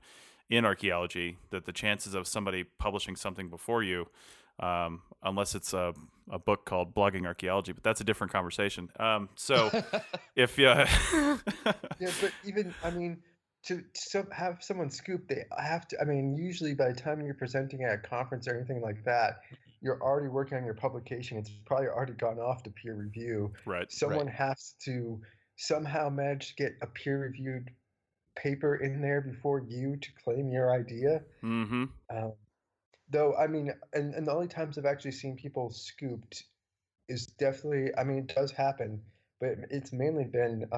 Speaker 2: in archaeology that the chances of somebody publishing something before you, unless it's a book called Blogging Archaeology, but that's a different conversation. So if
Speaker 6: Yeah, but even I mean, to have someone scoop, they have to. I mean, usually by the time you're presenting at a conference or anything like that, you're already working on your publication. It's probably already gone off to peer review.
Speaker 2: Right.
Speaker 6: Someone has to somehow manage to get a peer-reviewed paper in there before you to claim your idea.
Speaker 2: Mm-hmm.
Speaker 6: Though, I mean, and the only times I've actually seen people scooped is definitely, I mean, it does happen, but it's mainly been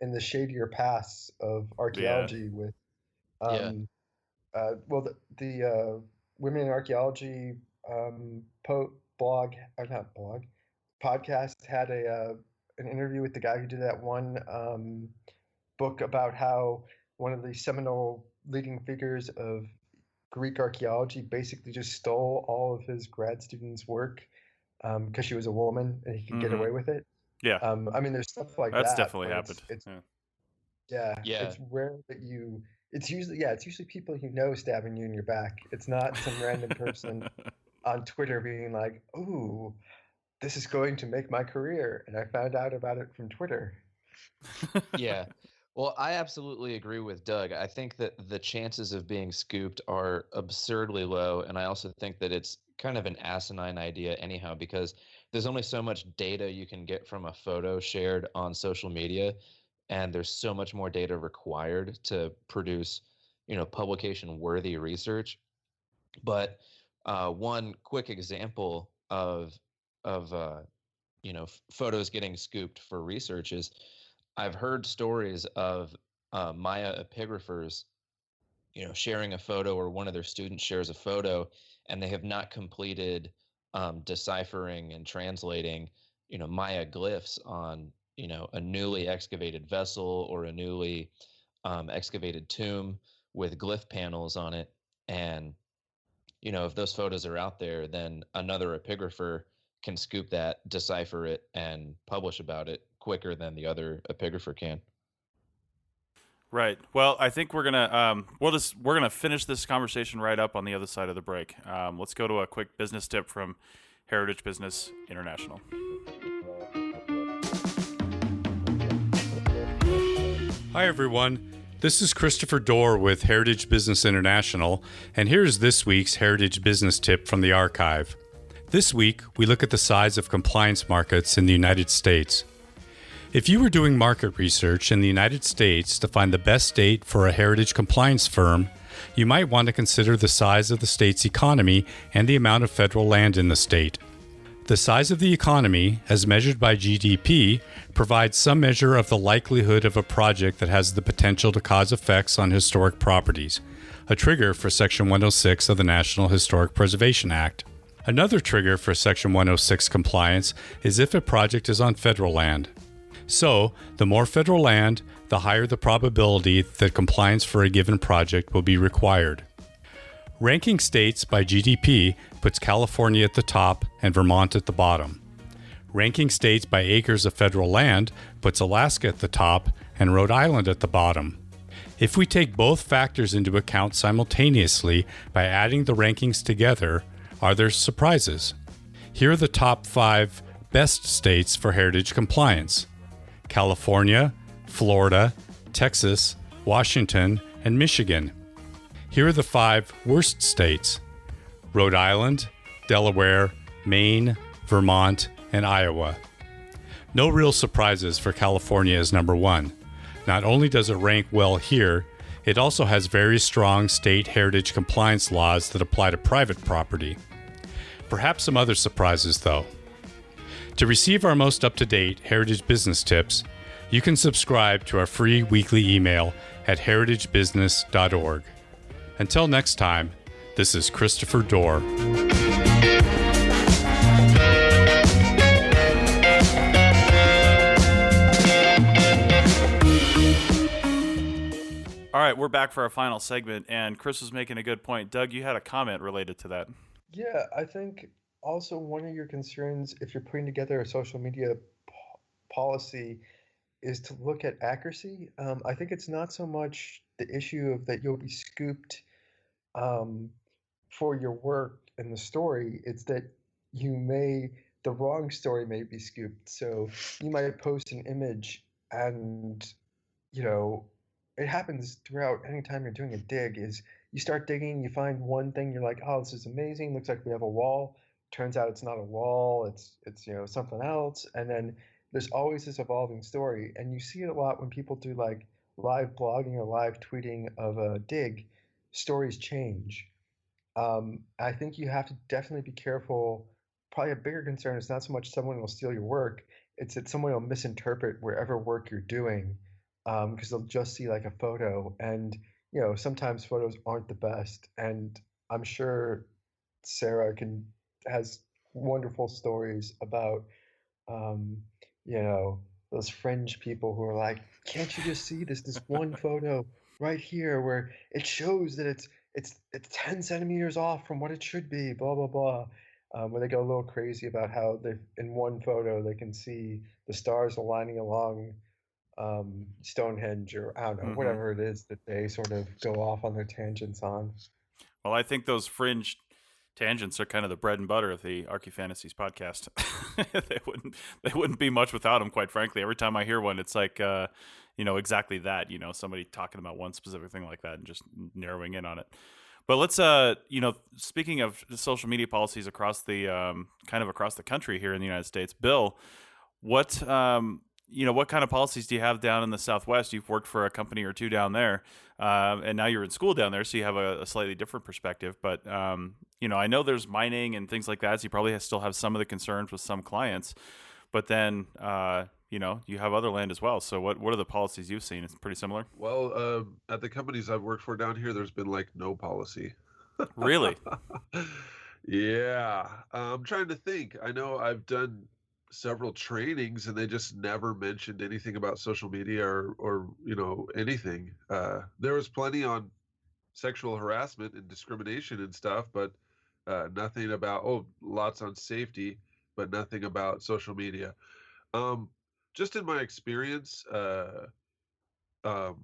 Speaker 6: in the shadier paths of
Speaker 2: Yeah.
Speaker 6: archaeology with,
Speaker 3: Yeah.
Speaker 6: well, the Women in Archaeology blog, or not blog, podcast had an interview with the guy who did that one book about how one of the seminal leading figures of Greek archaeology basically just stole all of his grad students' work because she was a woman and he could get
Speaker 2: Mm-hmm.
Speaker 6: away with it.
Speaker 2: Yeah.
Speaker 6: I mean, there's stuff like
Speaker 2: That's
Speaker 6: that,
Speaker 2: definitely
Speaker 6: but
Speaker 2: happened.
Speaker 6: it's
Speaker 2: Yeah.
Speaker 3: Yeah.
Speaker 6: it's rare that you. It's usually people you know stabbing you in your back. It's not some random person on Twitter being like, "Ooh, this is going to make my career," and I found out about it from Twitter.
Speaker 3: Yeah. Well, I absolutely agree with Doug. I think that the chances of being scooped are absurdly low. And I also think that it's kind of an asinine idea, anyhow, because there's only so much data you can get from a photo shared on social media. and there's so much more data required to produce, publication worthy research. But one quick example of photos getting scooped for research is I've heard stories of Maya epigraphers, sharing a photo, or one of their students shares a photo, and they have not completed deciphering and translating, Maya glyphs on, a newly excavated vessel or a newly excavated tomb with glyph panels on it. And, if those photos are out there, then another epigrapher can scoop that, decipher it, and publish about it quicker than the other epigrapher can.
Speaker 2: Right. Well, I think we're gonna we're gonna finish this conversation right up on the other side of the break. Let's go to a quick business tip from Heritage Business International.
Speaker 7: Hi, everyone. This is Christopher Dorr with Heritage Business International, and here's this week's Heritage Business Tip from the archive. This week, we look at the size of compliance markets in the United States. If you were doing market research in the United States to find the best state for a heritage compliance firm, you might want to consider the size of the state's economy and the amount of federal land in the state. The size of the economy, as measured by GDP, provides some measure of the likelihood of a project that has the potential to cause effects on historic properties, a trigger for Section 106 of the National Historic Preservation Act. Another trigger for Section 106 compliance is if a project is on federal land. So, the more federal land, the higher the probability that compliance for a given project will be required. Ranking states by GDP puts California at the top and Vermont at the bottom. Ranking states by acres of federal land puts Alaska at the top and Rhode Island at the bottom. If we take both factors into account simultaneously by adding the rankings together, are there surprises? Here are the top 5 best states for heritage compliance: California, Florida, Texas, Washington, and Michigan. Here are the 5 worst states: Rhode Island, Delaware, Maine, Vermont, and Iowa. No real surprises for California as number 1. Not only does it rank well here, it also has very strong state heritage compliance laws that apply to private property. Perhaps some other surprises, though. To receive our most up-to-date heritage business tips, you can subscribe to our free weekly email at heritagebusiness.org. Until next time, this is Christopher Dorr.
Speaker 2: All right, we're back for our final segment, and Chris was making a good point. Doug, you had a comment related to that.
Speaker 6: Yeah, I think also one of your concerns if you're putting together a social media policy is to look at accuracy. I think it's not so much the issue of that you'll be scooped for your work in the story. It's that the wrong story may be scooped. So you might post an image and, it happens throughout any time you're doing a dig is you start digging, you find one thing, you're like, oh, this is amazing. Looks like we have a wall. Turns out it's not a wall. It's something else. And then there's always this evolving story. And you see it a lot when people do like live blogging or live tweeting of a dig. Stories change. I think you have to definitely be careful. Probably a bigger concern is not so much someone will steal your work, it's that someone will misinterpret wherever work you're doing, because they'll just see like a photo. And, sometimes photos aren't the best. And I'm sure Sarah has wonderful stories about, um, those fringe people who are like, can't you just see this one photo right here where it shows that it's 10 centimeters off from what it should be, blah, blah, blah. Where they go a little crazy about how in one photo they can see the stars aligning along Stonehenge, or I don't know, whatever it is that they sort of go off on their tangents on.
Speaker 2: Well, I think those fringe tangents are kind of the bread and butter of the Archaeofantasies podcast. they wouldn't be much without them, quite frankly. Every time I hear one, it's like exactly that, somebody talking about one specific thing like that and just narrowing in on it. But let's speaking of social media policies across the kind of across the country here in the United States, Bill, what what kind of policies do you have down in the Southwest? You've worked for a company or two down there, and now you're in school down there, so you have a slightly different perspective. But I know there's mining and things like that, so you probably still have some of the concerns with some clients. But then, you have other land as well. So what are the policies you've seen? It's pretty similar.
Speaker 8: Well, at the companies I've worked for down here, there's been like no policy.
Speaker 2: Really?
Speaker 8: Yeah. I'm trying to think. I know I've done several trainings and they just never mentioned anything about social media or anything. There was plenty on sexual harassment and discrimination and stuff, but nothing about, lots on safety, but nothing about social media. Just in my experience, um,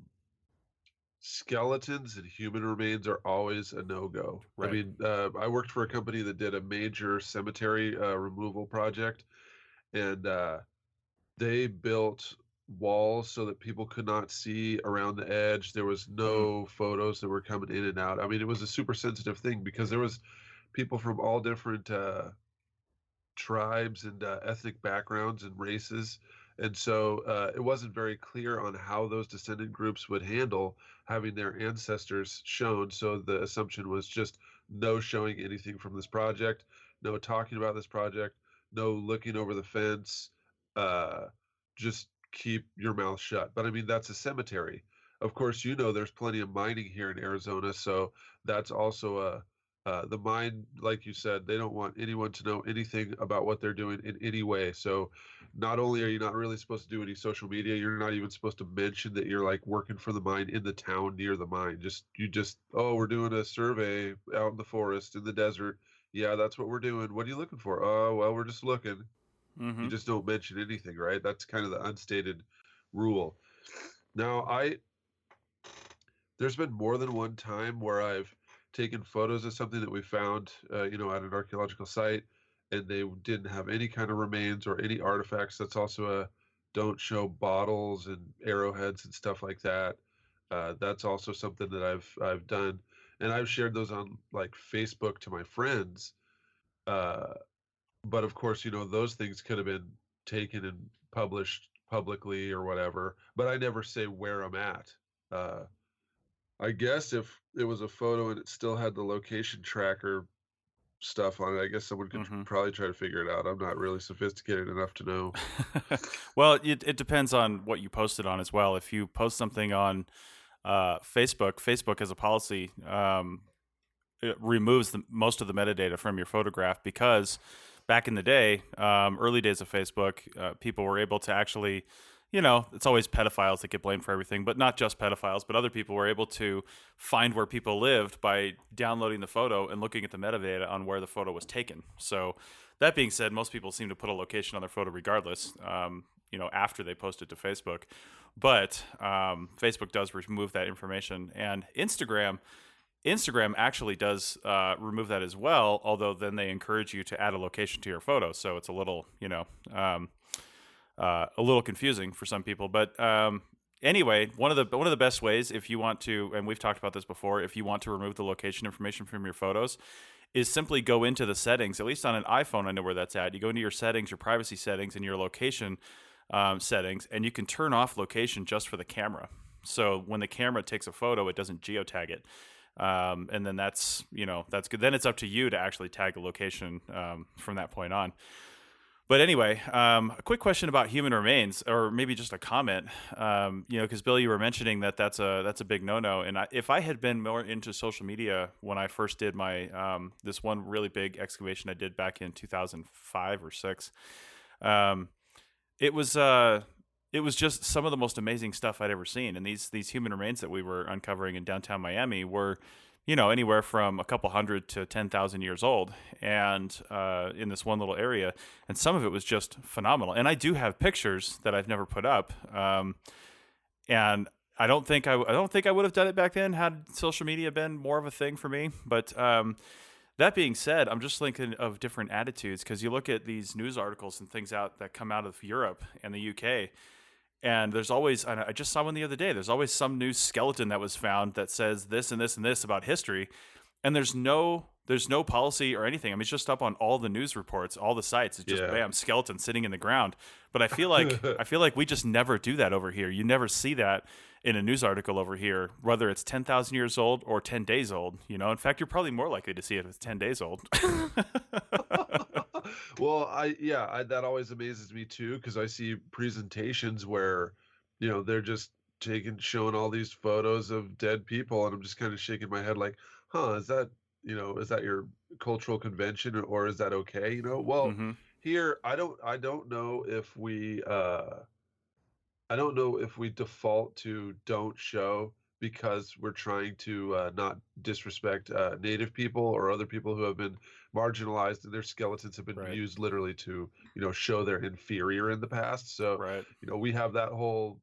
Speaker 8: skeletons and human remains are always a no-go. I
Speaker 2: Right.
Speaker 8: mean, I worked for a company that did a major cemetery removal project, and they built walls so that people could not see around the edge. There was no photos that were coming in and out. I mean, it was a super sensitive thing because there was people from all different tribes and ethnic backgrounds and races. And so it wasn't very clear on how those descendant groups would handle having their ancestors shown. So the assumption was just no showing anything from this project, no talking about this project, no looking over the fence, uh, just keep your mouth shut. But I mean, that's a cemetery. Of course, there's plenty of mining here in Arizona. So that's also the mine, like you said, they don't want anyone to know anything about what they're doing in any way. So not only are you not really supposed to do any social media, you're not even supposed to mention that you're like working for the mine in the town near the mine. We're doing a survey out in the forest, in the desert. Yeah, that's what we're doing. What are you looking for? Oh, well, we're just looking.
Speaker 2: Mm-hmm.
Speaker 8: You just don't mention anything, right? That's kind of the unstated rule. Now, there's been more than one time where I've taken photos of something that we found, at an archaeological site, and they didn't have any kind of remains or any artifacts. That's also a don't show bottles and arrowheads and stuff like that. That's also something that I've done, and I've shared those on like Facebook to my friends. But of course, those things could have been taken and published publicly or whatever. But I never say where I'm at. I guess if it was a photo and it still had the location tracker stuff on it, I guess someone could
Speaker 2: Mm-hmm.
Speaker 8: probably try to figure it out. I'm not really sophisticated enough to know.
Speaker 2: Well, it depends on what you posted on as well. If you post something on Facebook has a policy. It removes most of the metadata from your photograph because back in the day, early days of Facebook, people were able to actually, it's always pedophiles that get blamed for everything, but not just pedophiles, but other people were able to find where people lived by downloading the photo and looking at the metadata on where the photo was taken. So that being said, most people seem to put a location on their photo regardless, after they post it to Facebook. But Facebook does remove that information, and Instagram actually does remove that as well, although then they encourage you to add a location to your photo. So it's a little, a little confusing for some people. But anyway, one of the best ways, if you want to, and we've talked about this before, if you want to remove the location information from your photos, is simply go into the settings. At least on an iPhone, I know where that's at. You go into your settings, your privacy settings, and your location settings, and you can turn off location just for the camera. So when the camera takes a photo, it doesn't geotag it. And then that's good. Then it's up to you to actually tag the location from that point on. But anyway, a quick question about human remains, or maybe just a comment. Because Bill, you were mentioning that's a big no-no. And if I had been more into social media when I first did my this one really big excavation I did back in 2005 or 6, it was just some of the most amazing stuff I'd ever seen. And these human remains that we were uncovering in downtown Miami were, anywhere from a couple hundred to 10,000 years old, and in this one little area. And some of it was just phenomenal. And I do have pictures that I've never put up. And I don't think I would have done it back then had social media been more of a thing for me. But that being said, I'm just thinking of different attitudes, because you look at these news articles and things that come out of Europe and the UK. And there's always, I just saw one the other day, there's always some new skeleton that was found that says this and this and this about history. And there's no there's no policy or anything. I mean, it's just up on all the news reports, all the sites. It's just bam, skeleton sitting in the ground. But I feel like we just never do that over here. You never see that in a news article over here, whether it's 10,000 years old or 10 days old. You know, in fact, you're probably more likely to see it if it's 10 days old.
Speaker 8: Well, that always amazes me too, because I see presentations where, they're just showing all these photos of dead people, and I'm just kind of shaking my head like, huh, is that your cultural convention, or is that okay? Well,
Speaker 2: Mm-hmm.
Speaker 8: here I don't know if we default to don't show because we're trying to not disrespect native people or other people who have been marginalized, and their skeletons have been
Speaker 2: Right.
Speaker 8: used literally to, show they're inferior in the past. So,
Speaker 2: Right.
Speaker 8: we have that whole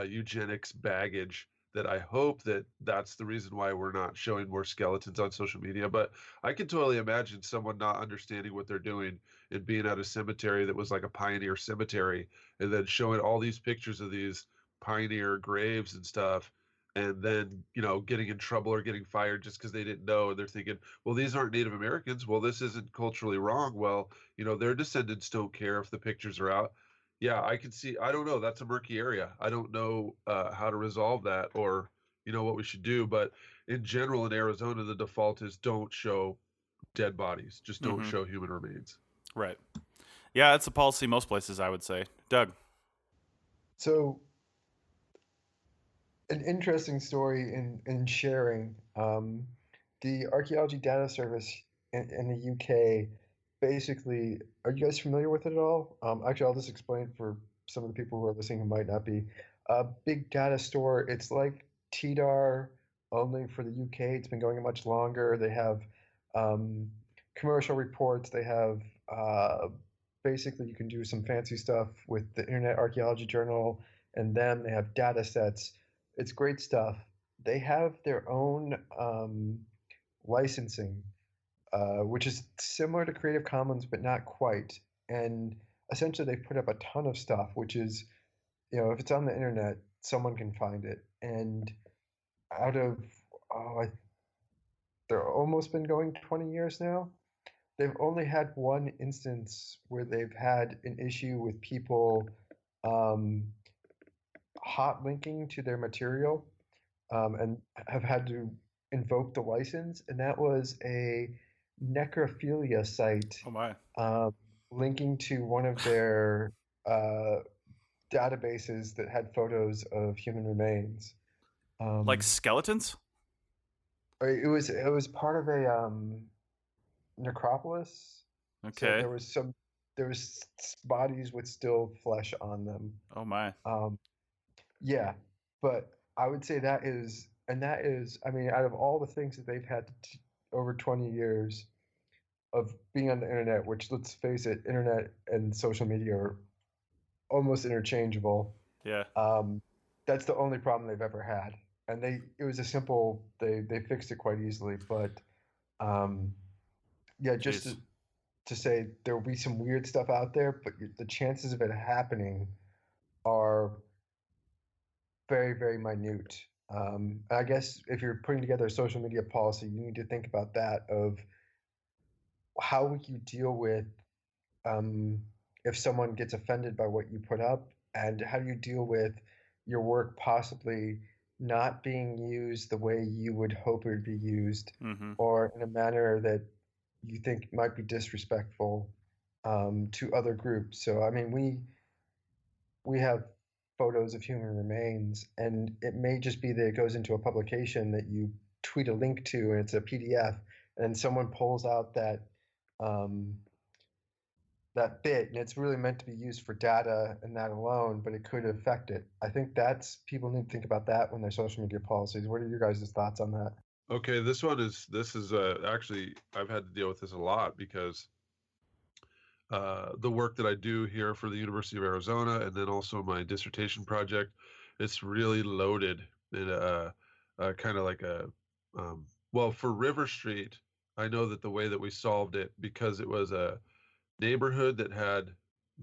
Speaker 8: eugenics baggage that I hope that's the reason why we're not showing more skeletons on social media. But I can totally imagine someone not understanding what they're doing and being at a cemetery that was like a pioneer cemetery, and then showing all these pictures of these pioneer graves and stuff, and then getting in trouble or getting fired just because they didn't know, and they're thinking, well, these aren't Native Americans, well, this isn't culturally wrong, well, their descendants don't care if the pictures are out. Yeah, I can see. I don't know, that's a murky area. I don't know how to resolve that, or what we should do. But in general, in Arizona, the default is don't show dead bodies, just don't
Speaker 2: Mm-hmm.
Speaker 8: show human remains.
Speaker 2: Right. Yeah, it's a policy most places, I would say. Doug.
Speaker 6: So, an interesting story in sharing. The Archaeology Data Service in the UK, basically, are you guys familiar with it at all? Actually, I'll just explain for some of the people who are listening who might not be. A big data store. It's like TDAR, only for the UK. It's been going much longer. They have um, commercial reports. They have basically, you can do some fancy stuff with the Internet Archaeology Journal and them. They have data sets. It's great stuff. They have their own licensing, which is similar to Creative Commons, but not quite. And essentially, they put up a ton of stuff, which is, if it's on the internet, someone can find it. And out of, they're almost been going 20 years now. They've only had one instance where they've had an issue with people um, hot linking to their material, and have had to invoke the license, and that was a necrophilia site
Speaker 2: Oh my.
Speaker 6: linking to one of their databases that had photos of human remains.
Speaker 2: Like skeletons?
Speaker 6: It was part of a necropolis, so
Speaker 2: Okay.
Speaker 6: there was bodies with still flesh on them.
Speaker 2: Oh my.
Speaker 6: Yeah, but I would say that is, I mean, out of all the things that they've had over 20 years of being on the internet, which, let's face it, internet and social media are almost interchangeable.
Speaker 2: Yeah.
Speaker 6: That's the only problem they've ever had, and it was a simple. They fixed it quite easily, but yeah, just
Speaker 2: Jeez.
Speaker 6: to say there will be some weird stuff out there, but the chances of it happening are very, very minute. I guess if you're putting together a social media policy, you need to think about that of how would you deal with if someone gets offended by what you put up, and how do you deal with your work possibly not being used the way you would hope it would be used,
Speaker 2: Mm-hmm.
Speaker 6: or in a manner that you think might be disrespectful to other groups. So, I mean, we have photos of human remains, and it may just be that it goes into a publication that you tweet a link to, and it's a PDF, and someone pulls out um, that bit, and it's really meant to be used for data and that alone, but it could affect it. I think people need to think about that when their social media policies. What are your guys' thoughts on that?
Speaker 8: Okay, this is actually, I've had to deal with this a lot because the work that I do here for the University of Arizona, and then also my dissertation project, it's really loaded in a kind of like well, for River Street, I know that the way that we solved it, because it was a neighborhood that had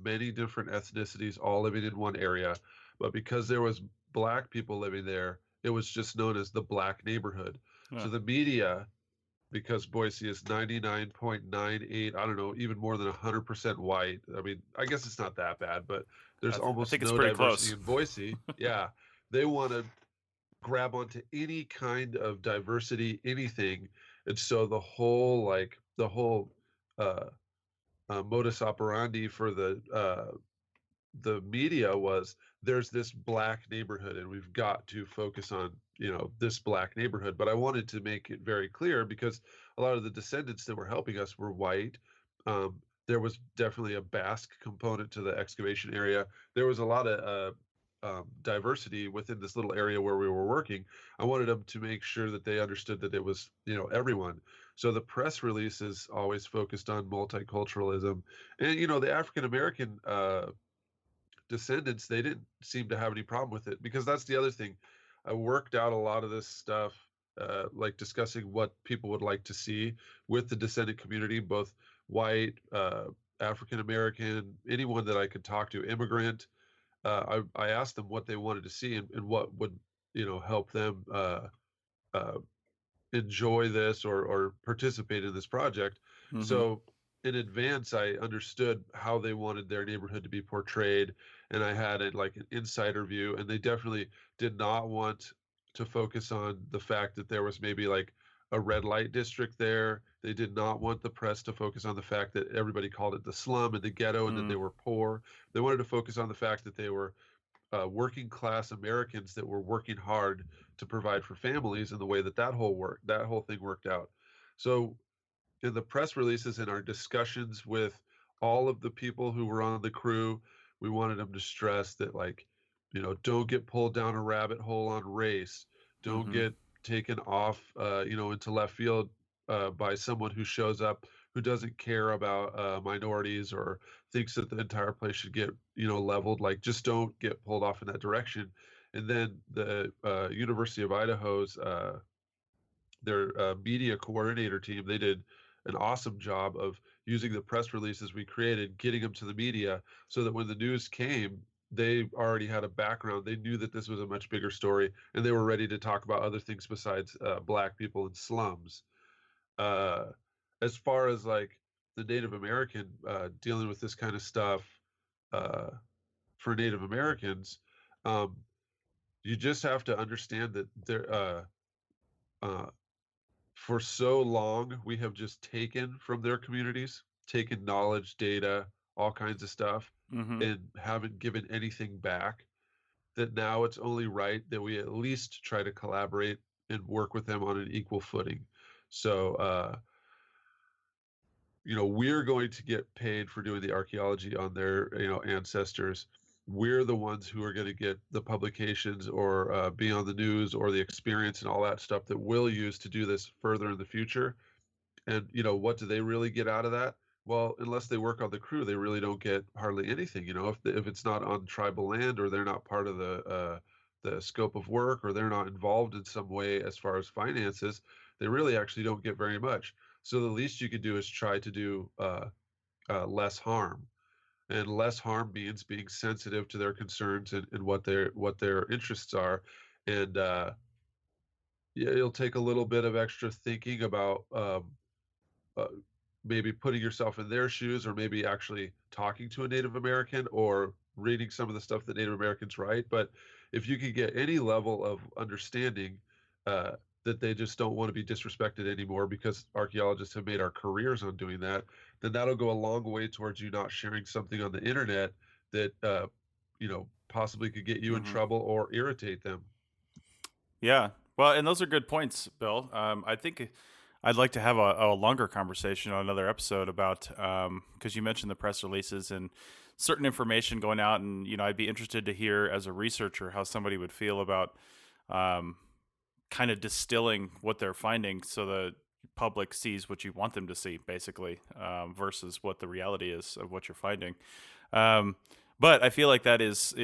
Speaker 8: many different ethnicities all living in one area, but because there was black people living there, it was just known as the black neighborhood.
Speaker 2: Yeah.
Speaker 8: So the media because Boise is 99.98, I don't know, even more than 100% white. I mean, I guess it's not that bad, but there's
Speaker 2: I
Speaker 8: almost
Speaker 2: think it's
Speaker 8: no
Speaker 2: pretty
Speaker 8: diversity
Speaker 2: close.
Speaker 8: in Boise. Yeah. They want to grab onto any kind of diversity, anything. And so the whole uh, modus operandi for the media was, there's this black neighborhood and we've got to focus on this black neighborhood. But I wanted to make it very clear, because a lot of the descendants that were helping us were white. um, there was definitely a Basque component to the excavation area. There was a lot of diversity within this little area where we were working. I wanted them to make sure that they understood that it was everyone. So the press releases always focused on multiculturalism, and the African American descendants, they didn't seem to have any problem with it, because that's the other thing. I worked out a lot of this stuff, like discussing what people would like to see with the descendant community, both white, African American, anyone that I could talk to, immigrant. I asked them what they wanted to see, and what would help them uh, enjoy this, or participate in this project.
Speaker 2: Mm-hmm.
Speaker 8: So in advance, I understood how they wanted their neighborhood to be portrayed, and I had like an insider view. And they definitely did not want to focus on the fact that there was maybe like a red light district there. They did not want the press to focus on the fact that everybody called it the slum and the ghetto, and that they were poor. They wanted to focus on the fact that they were working class Americans that were working hard to provide for families, and the way that that whole thing worked out. So in the press releases, in our discussions with all of the people who were on the crew, we wanted them to stress that, like, don't get pulled down a rabbit hole on race. Don't
Speaker 2: Mm-hmm.
Speaker 8: get taken off, into left field by someone who shows up who doesn't care about minorities, or thinks that the entire place should get, leveled. Like, just don't get pulled off in that direction. And then the University of Idaho's their media coordinator team, they did an awesome job of using the press releases we created, getting them to the media, so that when the news came, they already had a background. They knew that this was a much bigger story, and they were ready to talk about other things besides black people in slums. Uh, as far as like the Native American, dealing with this kind of stuff, uh, for Native Americans, um, you just have to understand that uh, for so long, we have just taken from their communities, taken knowledge, data, all kinds of stuff,
Speaker 2: Mm-hmm.
Speaker 8: and haven't given anything back. That now it's only right that we at least try to collaborate and work with them on an equal footing. So, we're going to get paid for doing the archaeology on their, ancestors. We're the ones who are going to get the publications, or be on the news, or the experience and all that stuff that we'll use to do this further in the future. And what do they really get out of that? Well, unless they work on the crew, they really don't get hardly anything. If it's not on tribal land, or they're not part of the scope of work, or they're not involved in some way as far as finances, they really actually don't get very much. So the least you could do is try to do less harm. And less harm means being sensitive to their concerns, and what their interests are. And yeah, it'll take a little bit of extra thinking about uh, maybe putting yourself in their shoes, or maybe actually talking to a Native American, or reading some of the stuff that Native Americans write. But if you can get any level of understanding, uh, that they just don't want to be disrespected anymore, because archaeologists have made our careers on doing that, then that'll go a long way towards you not sharing something on the internet that possibly could get you in
Speaker 2: Mm-hmm.
Speaker 8: trouble or irritate them.
Speaker 2: Yeah. Well, and those are good points, Bill. I think I'd like to have a longer conversation on another episode about, because you mentioned the press releases and certain information going out, and I'd be interested to hear, as a researcher, how somebody would feel about um, kind of distilling what they're finding, so the public sees what you want them to see, basically, versus what the reality is of what you're finding. Um, but I feel like that is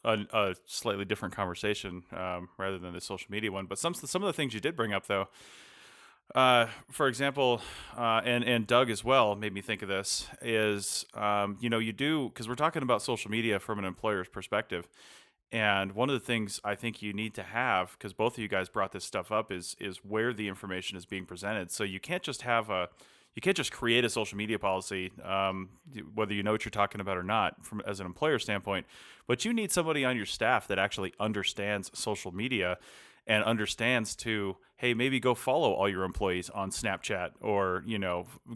Speaker 2: a slightly different conversation, rather than the social media one. But some of the things you did bring up, though, for example, and Doug as well made me think of this, is you do, because we're talking about social media from an employer's perspective, And one of the things I think you need to have, because both of you guys brought this stuff up, is where the information is being presented. So you can't just you can't just create a social media policy, whether you know what you're talking about or not, from as an employer standpoint. But you need somebody on your staff that actually understands social media and understands to, hey, maybe go follow all your employees on Snapchat, or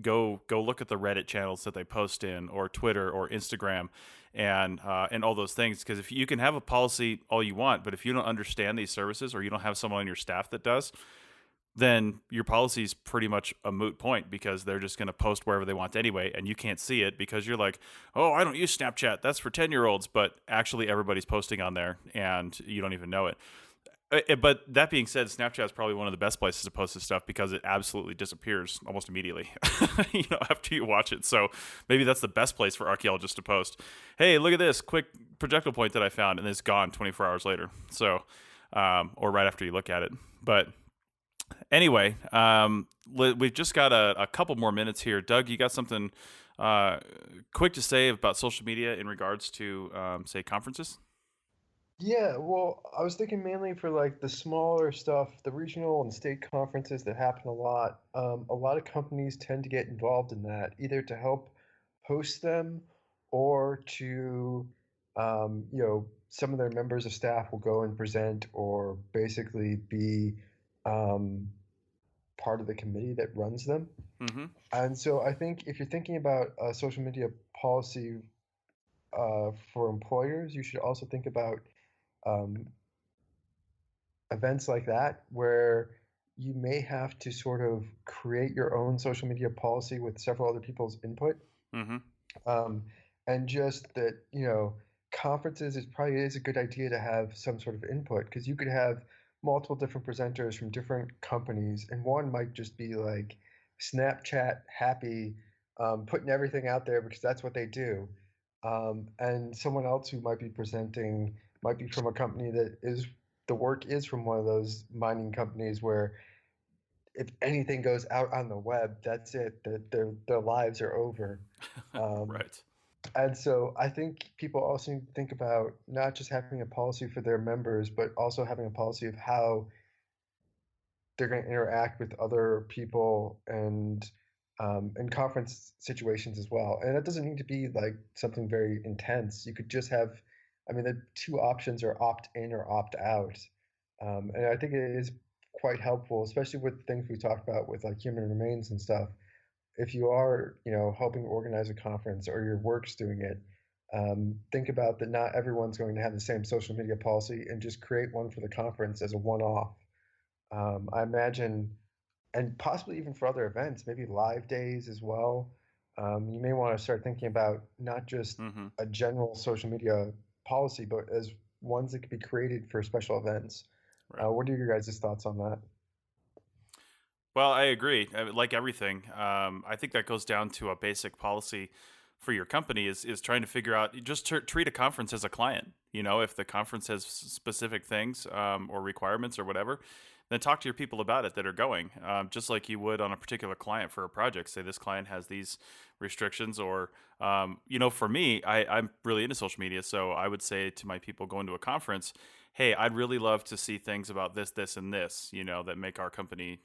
Speaker 2: go look at the Reddit channels that they post in, or Twitter or Instagram, and all those things. Because if you can have a policy all you want, but if you don't understand these services, or you don't have someone on your staff that does, then your policy is pretty much a moot point, because they're just going to post wherever they want anyway, and you can't see it because you're like, oh, I don't use Snapchat, that's for 10-year-olds, but actually everybody's posting on there and you don't even know it. But that being said, Snapchat is probably one of the best places to post this stuff, because it absolutely disappears almost immediately, after you watch it. So maybe that's the best place for archaeologists to post. Hey, look at this quick projectile point that I found, and it's gone 24 hours later. So, or right after you look at it. But anyway, we've just got a couple more minutes here. Doug, you got something quick to say about social media in regards to, say, conferences?
Speaker 6: Yeah, well, I was thinking mainly for like the smaller stuff, the regional and state conferences that happen a lot. A lot of companies tend to get involved in that, either to help host them or to, some of their members of staff will go and present or basically be um, part of the committee that runs them.
Speaker 2: Mm-hmm.
Speaker 6: And so I think if you're thinking about a social media policy for employers, you should also think about um, events like that where you may have to sort of create your own social media policy with several other people's input.
Speaker 2: Mm-hmm.
Speaker 6: Um, and just that, conferences is probably is a good idea to have some sort of input, because you could have multiple different presenters from different companies, and one might just be like Snapchat happy, putting everything out there because that's what they do. And someone else who might be presenting might be from a company that is the work is from one of those mining companies where if anything goes out on the web, that's it. Their lives are over. Um,
Speaker 2: Right.
Speaker 6: and so I think people also need to think about not just having a policy for their members, but also having a policy of how they're going to interact with other people and in conference situations as well. And it doesn't need to be like something very intense. You could just have, I mean, the two options are opt in or opt out. And I think it is quite helpful, especially with things we talked about with like human remains and stuff. If you are, helping organize a conference or your work's doing it, think about that not everyone's going to have the same social media policy, and just create one for the conference as a one-off. I imagine, and possibly even for other events, maybe live days as well. You may want to start thinking about not just
Speaker 2: Mm-hmm.
Speaker 6: a general social media policy, but as ones that could be created for special events.
Speaker 2: Right.
Speaker 6: What are your guys' thoughts on that?
Speaker 2: Well, I agree. Like everything, I think that goes down to a basic policy for your company is trying to figure out, just treat a conference as a client. If the conference has specific things, or requirements or whatever, then talk to your people about it that are going, just like you would on a particular client for a project. Say this client has these restrictions, or for me, I'm really into social media, so I would say to my people going to a conference, hey, I'd really love to see things about this, this, and this, that make our company,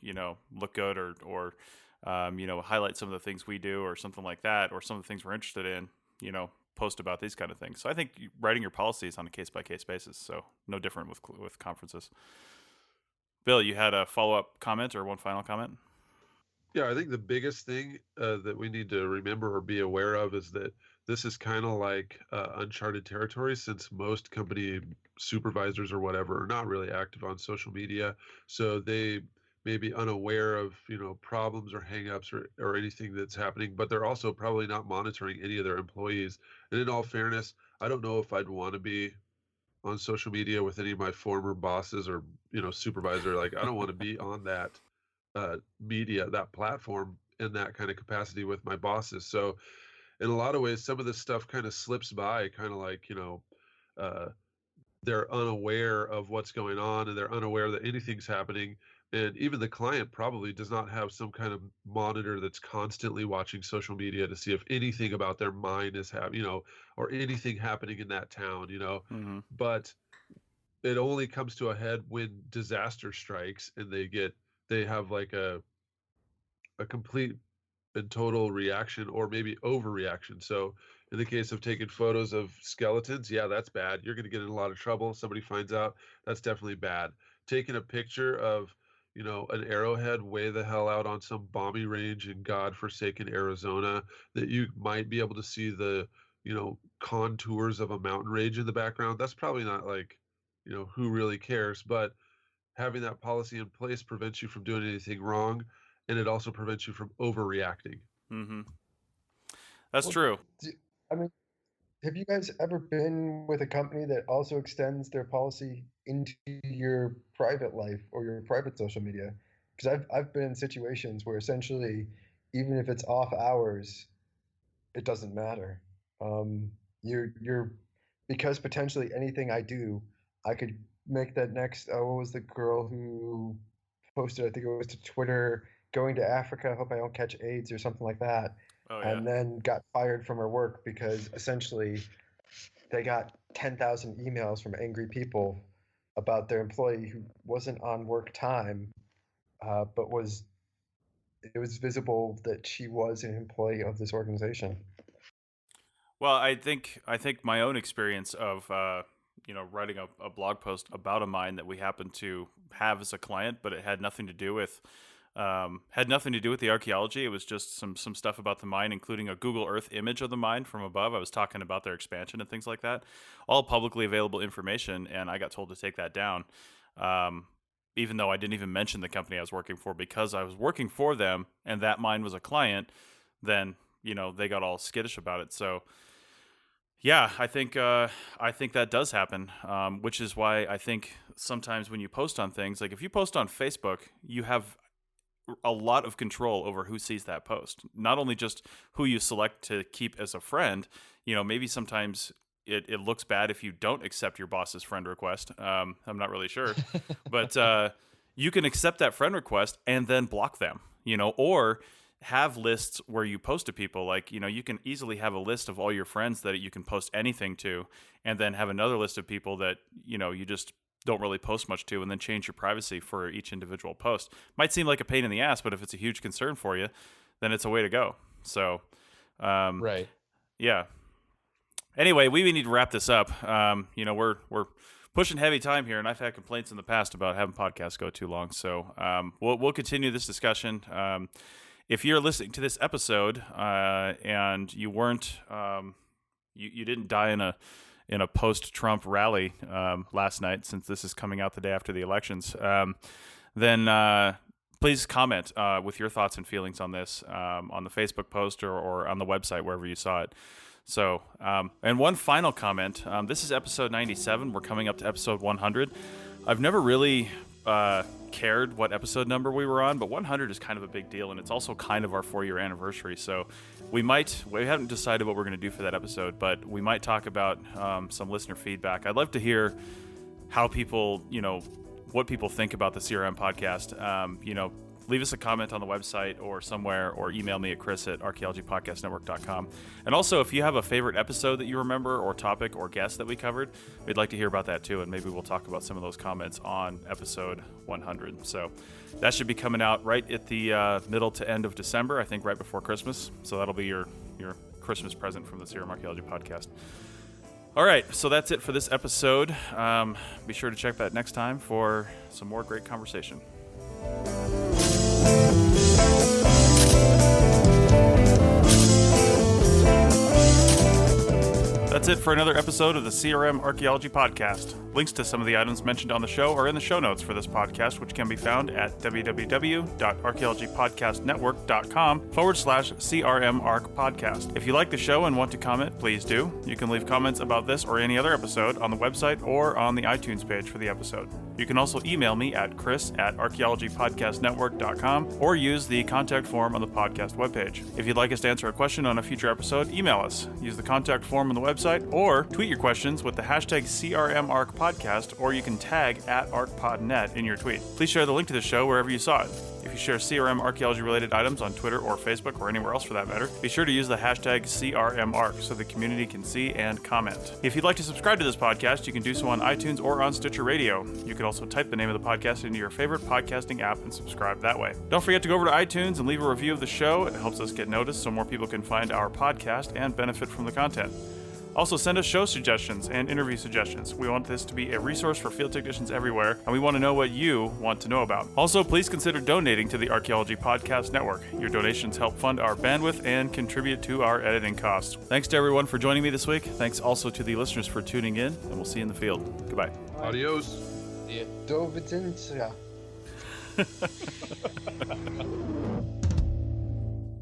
Speaker 2: look good, or highlight some of the things we do, or something like that, or some of the things we're interested in, post about these kind of things. So I think writing your policies on a case by case basis. So no different with conferences. Bill, you had a follow up comment or one final comment?
Speaker 8: Yeah, I think the biggest thing that we need to remember or be aware of is that this is kind of like uncharted territory, since most company supervisors or whatever are not really active on social media. So they may be unaware of, problems or hangups or anything that's happening, but they're also probably not monitoring any of their employees. And in all fairness, I don't know if I'd want to be on social media with any of my former bosses or, supervisor. Like, I don't want to be on that media, that platform in that kind of capacity with my bosses. So in a lot of ways, some of this stuff kind of slips by, kind of like, uh, they're unaware of what's going on, and they're unaware that anything's happening. And even the client probably does not have some kind of monitor that's constantly watching social media to see if anything about their mine is happening, or anything happening in that town,
Speaker 2: Mm-hmm.
Speaker 8: But it only comes to a head when disaster strikes and they have like a complete and total reaction, or maybe overreaction. So in the case of taking photos of skeletons, yeah, that's bad. You're going to get in a lot of trouble. Somebody finds out, that's definitely bad. Taking a picture of, an arrowhead way the hell out on some bombing range in godforsaken Arizona that you might be able to see the, contours of a mountain range in the background, that's probably not like, who really cares. But having that policy in place prevents you from doing anything wrong, and it also prevents you from overreacting.
Speaker 2: Mm-hmm. That's
Speaker 6: Well,
Speaker 2: true.
Speaker 6: I mean, have you guys ever been with a company that also extends their policy into your private life or your private social media? Because I've been in situations where essentially, even if it's off hours, it doesn't matter. You're because potentially anything I do, I could make that next. What was the girl who posted? I think it was to Twitter, going to Africa. Hope I don't catch AIDS or something like that.
Speaker 2: Oh yeah.
Speaker 6: And then got fired from her work because essentially they got 10,000 emails from angry people about their employee who wasn't on work time, but it was visible that she was an employee of this organization.
Speaker 2: Well, I think my own experience of writing a blog post about a mine that we happened to have as a client, but it had nothing to do with the archaeology. It was just some stuff about the mine, including a Google Earth image of the mine from above. I was talking about their expansion and things like that, all publicly available information, and I got told to take that down. Even though I didn't even mention the company I was working for, because I was working for them and that mine was a client, then they got all skittish about it. So yeah, I think that does happen, which is why I think sometimes when you post on things, like if you post on Facebook, you have a lot of control over who sees that post. Not only just who you select to keep as a friend, maybe sometimes it looks bad if you don't accept your boss's friend request. I'm not really sure, but you can accept that friend request and then block them, or have lists where you post to people. Like, you can easily have a list of all your friends that you can post anything to, and then have another list of people that, you just don't really post much to, and then change your privacy for each individual post. Might seem like a pain in the ass, but if it's a huge concern for you, then it's a way to go. So,
Speaker 3: Right.
Speaker 2: yeah. Anyway, we need to wrap this up. We're pushing heavy time here, and I've had complaints in the past about having podcasts go too long. So, we'll continue this discussion. If you're listening to this episode and you weren't, you didn't die in a post-Trump rally last night, since this is coming out the day after the elections, then please comment with your thoughts and feelings on this on the Facebook post or on the website, wherever you saw it. So, and one final comment. This is episode 97. We're coming up to episode 100. I've never really cared what episode number we were on, but 100 is kind of a big deal, and it's also kind of our 4-year anniversary. So we haven't decided what we're going to do for that episode, but we might talk about some listener feedback. I'd love to hear how people, what people think about the CRM podcast. Leave us a comment on the website or somewhere, or email me at chris@archaeologypodcastnetwork.com. And also, if you have a favorite episode that you remember, or topic or guest that we covered, we'd like to hear about that too, and maybe we'll talk about some of those comments on episode 100. So that should be coming out right at the middle to end of December, I think right before Christmas. So that'll be your Christmas present from the CRM Archaeology podcast. All right, so that's it for this episode. Be sure to check back next time for some more great conversation. That's it for another episode of the CRM Archaeology Podcast. Links to some of the items mentioned on the show are in the show notes for this podcast, which can be found at www.archaeologypodcastnetwork.com/CRM Arc Podcast. If you like the show and want to comment, please do. You can leave comments about this or any other episode on the website or on the iTunes page for the episode. You can also email me at chris@archaeologypodcastnetwork.com or use the contact form on the podcast webpage. If you'd like us to answer a question on a future episode, email us. Use the contact form on the website, or tweet your questions with the hashtag CRMArcPodcast, or you can tag @ArcPodNet in your tweet. Please share the link to the show wherever you saw it. If you share CRM archaeology-related items on Twitter or Facebook or anywhere else for that matter, be sure to use the hashtag CRMArc so the community can see and comment. If you'd like to subscribe to this podcast, you can do so on iTunes or on Stitcher Radio. You can also type the name of the podcast into your favorite podcasting app and subscribe that way. Don't forget to go over to iTunes and leave a review of the show. It helps us get noticed so more people can find our podcast and benefit from the content. Also, send us show suggestions and interview suggestions. We want this to be a resource for field technicians everywhere, and we want to know what you want to know about. Also, please consider donating to the Archaeology Podcast Network. Your donations help fund our bandwidth and contribute to our editing costs. Thanks to everyone for joining me this week. Thanks also to the listeners for tuning in, and we'll see you in the field. Goodbye.
Speaker 8: Adios.
Speaker 3: Yeah.
Speaker 6: Do widzenia.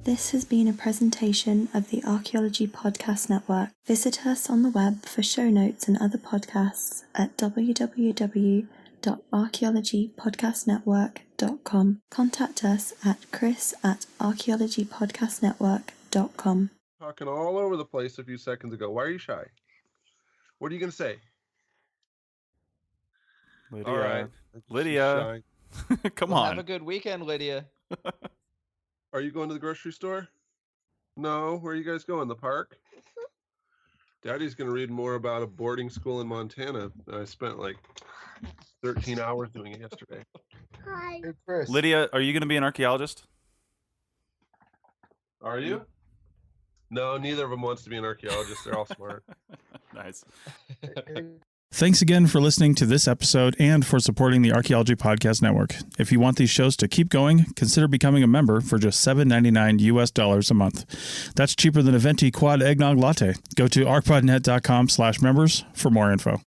Speaker 1: This has been a presentation of the Archaeology Podcast Network. Visit us on the web for show notes and other podcasts at www.archaeologypodcastnetwork.com. Contact us at chris@archaeologypodcastnetwork.com.
Speaker 8: Talking all over the place a few seconds ago. Why are you shy? What are you going to say?
Speaker 2: Lydia.
Speaker 8: All right.
Speaker 2: Lydia. Come
Speaker 3: Well,
Speaker 2: on.
Speaker 3: have a good weekend, Lydia.
Speaker 8: Are you going to the grocery store? No. Where are you guys going? The park? Daddy's going to read more about a boarding school in Montana. I spent like 13 hours doing it yesterday.
Speaker 6: Hey, Chris.
Speaker 2: Lydia, are you going to be an archaeologist?
Speaker 8: Are you? No, neither of them wants to be an archaeologist. They're all smart.
Speaker 2: Nice.
Speaker 6: Hey,
Speaker 9: Thanks again for listening to this episode and for supporting the Archaeology Podcast Network. If you want these shows to keep going, consider becoming a member for just $7.99 a month. That's cheaper than a venti quad eggnog latte. Go to arcpodnet.com/members for more info.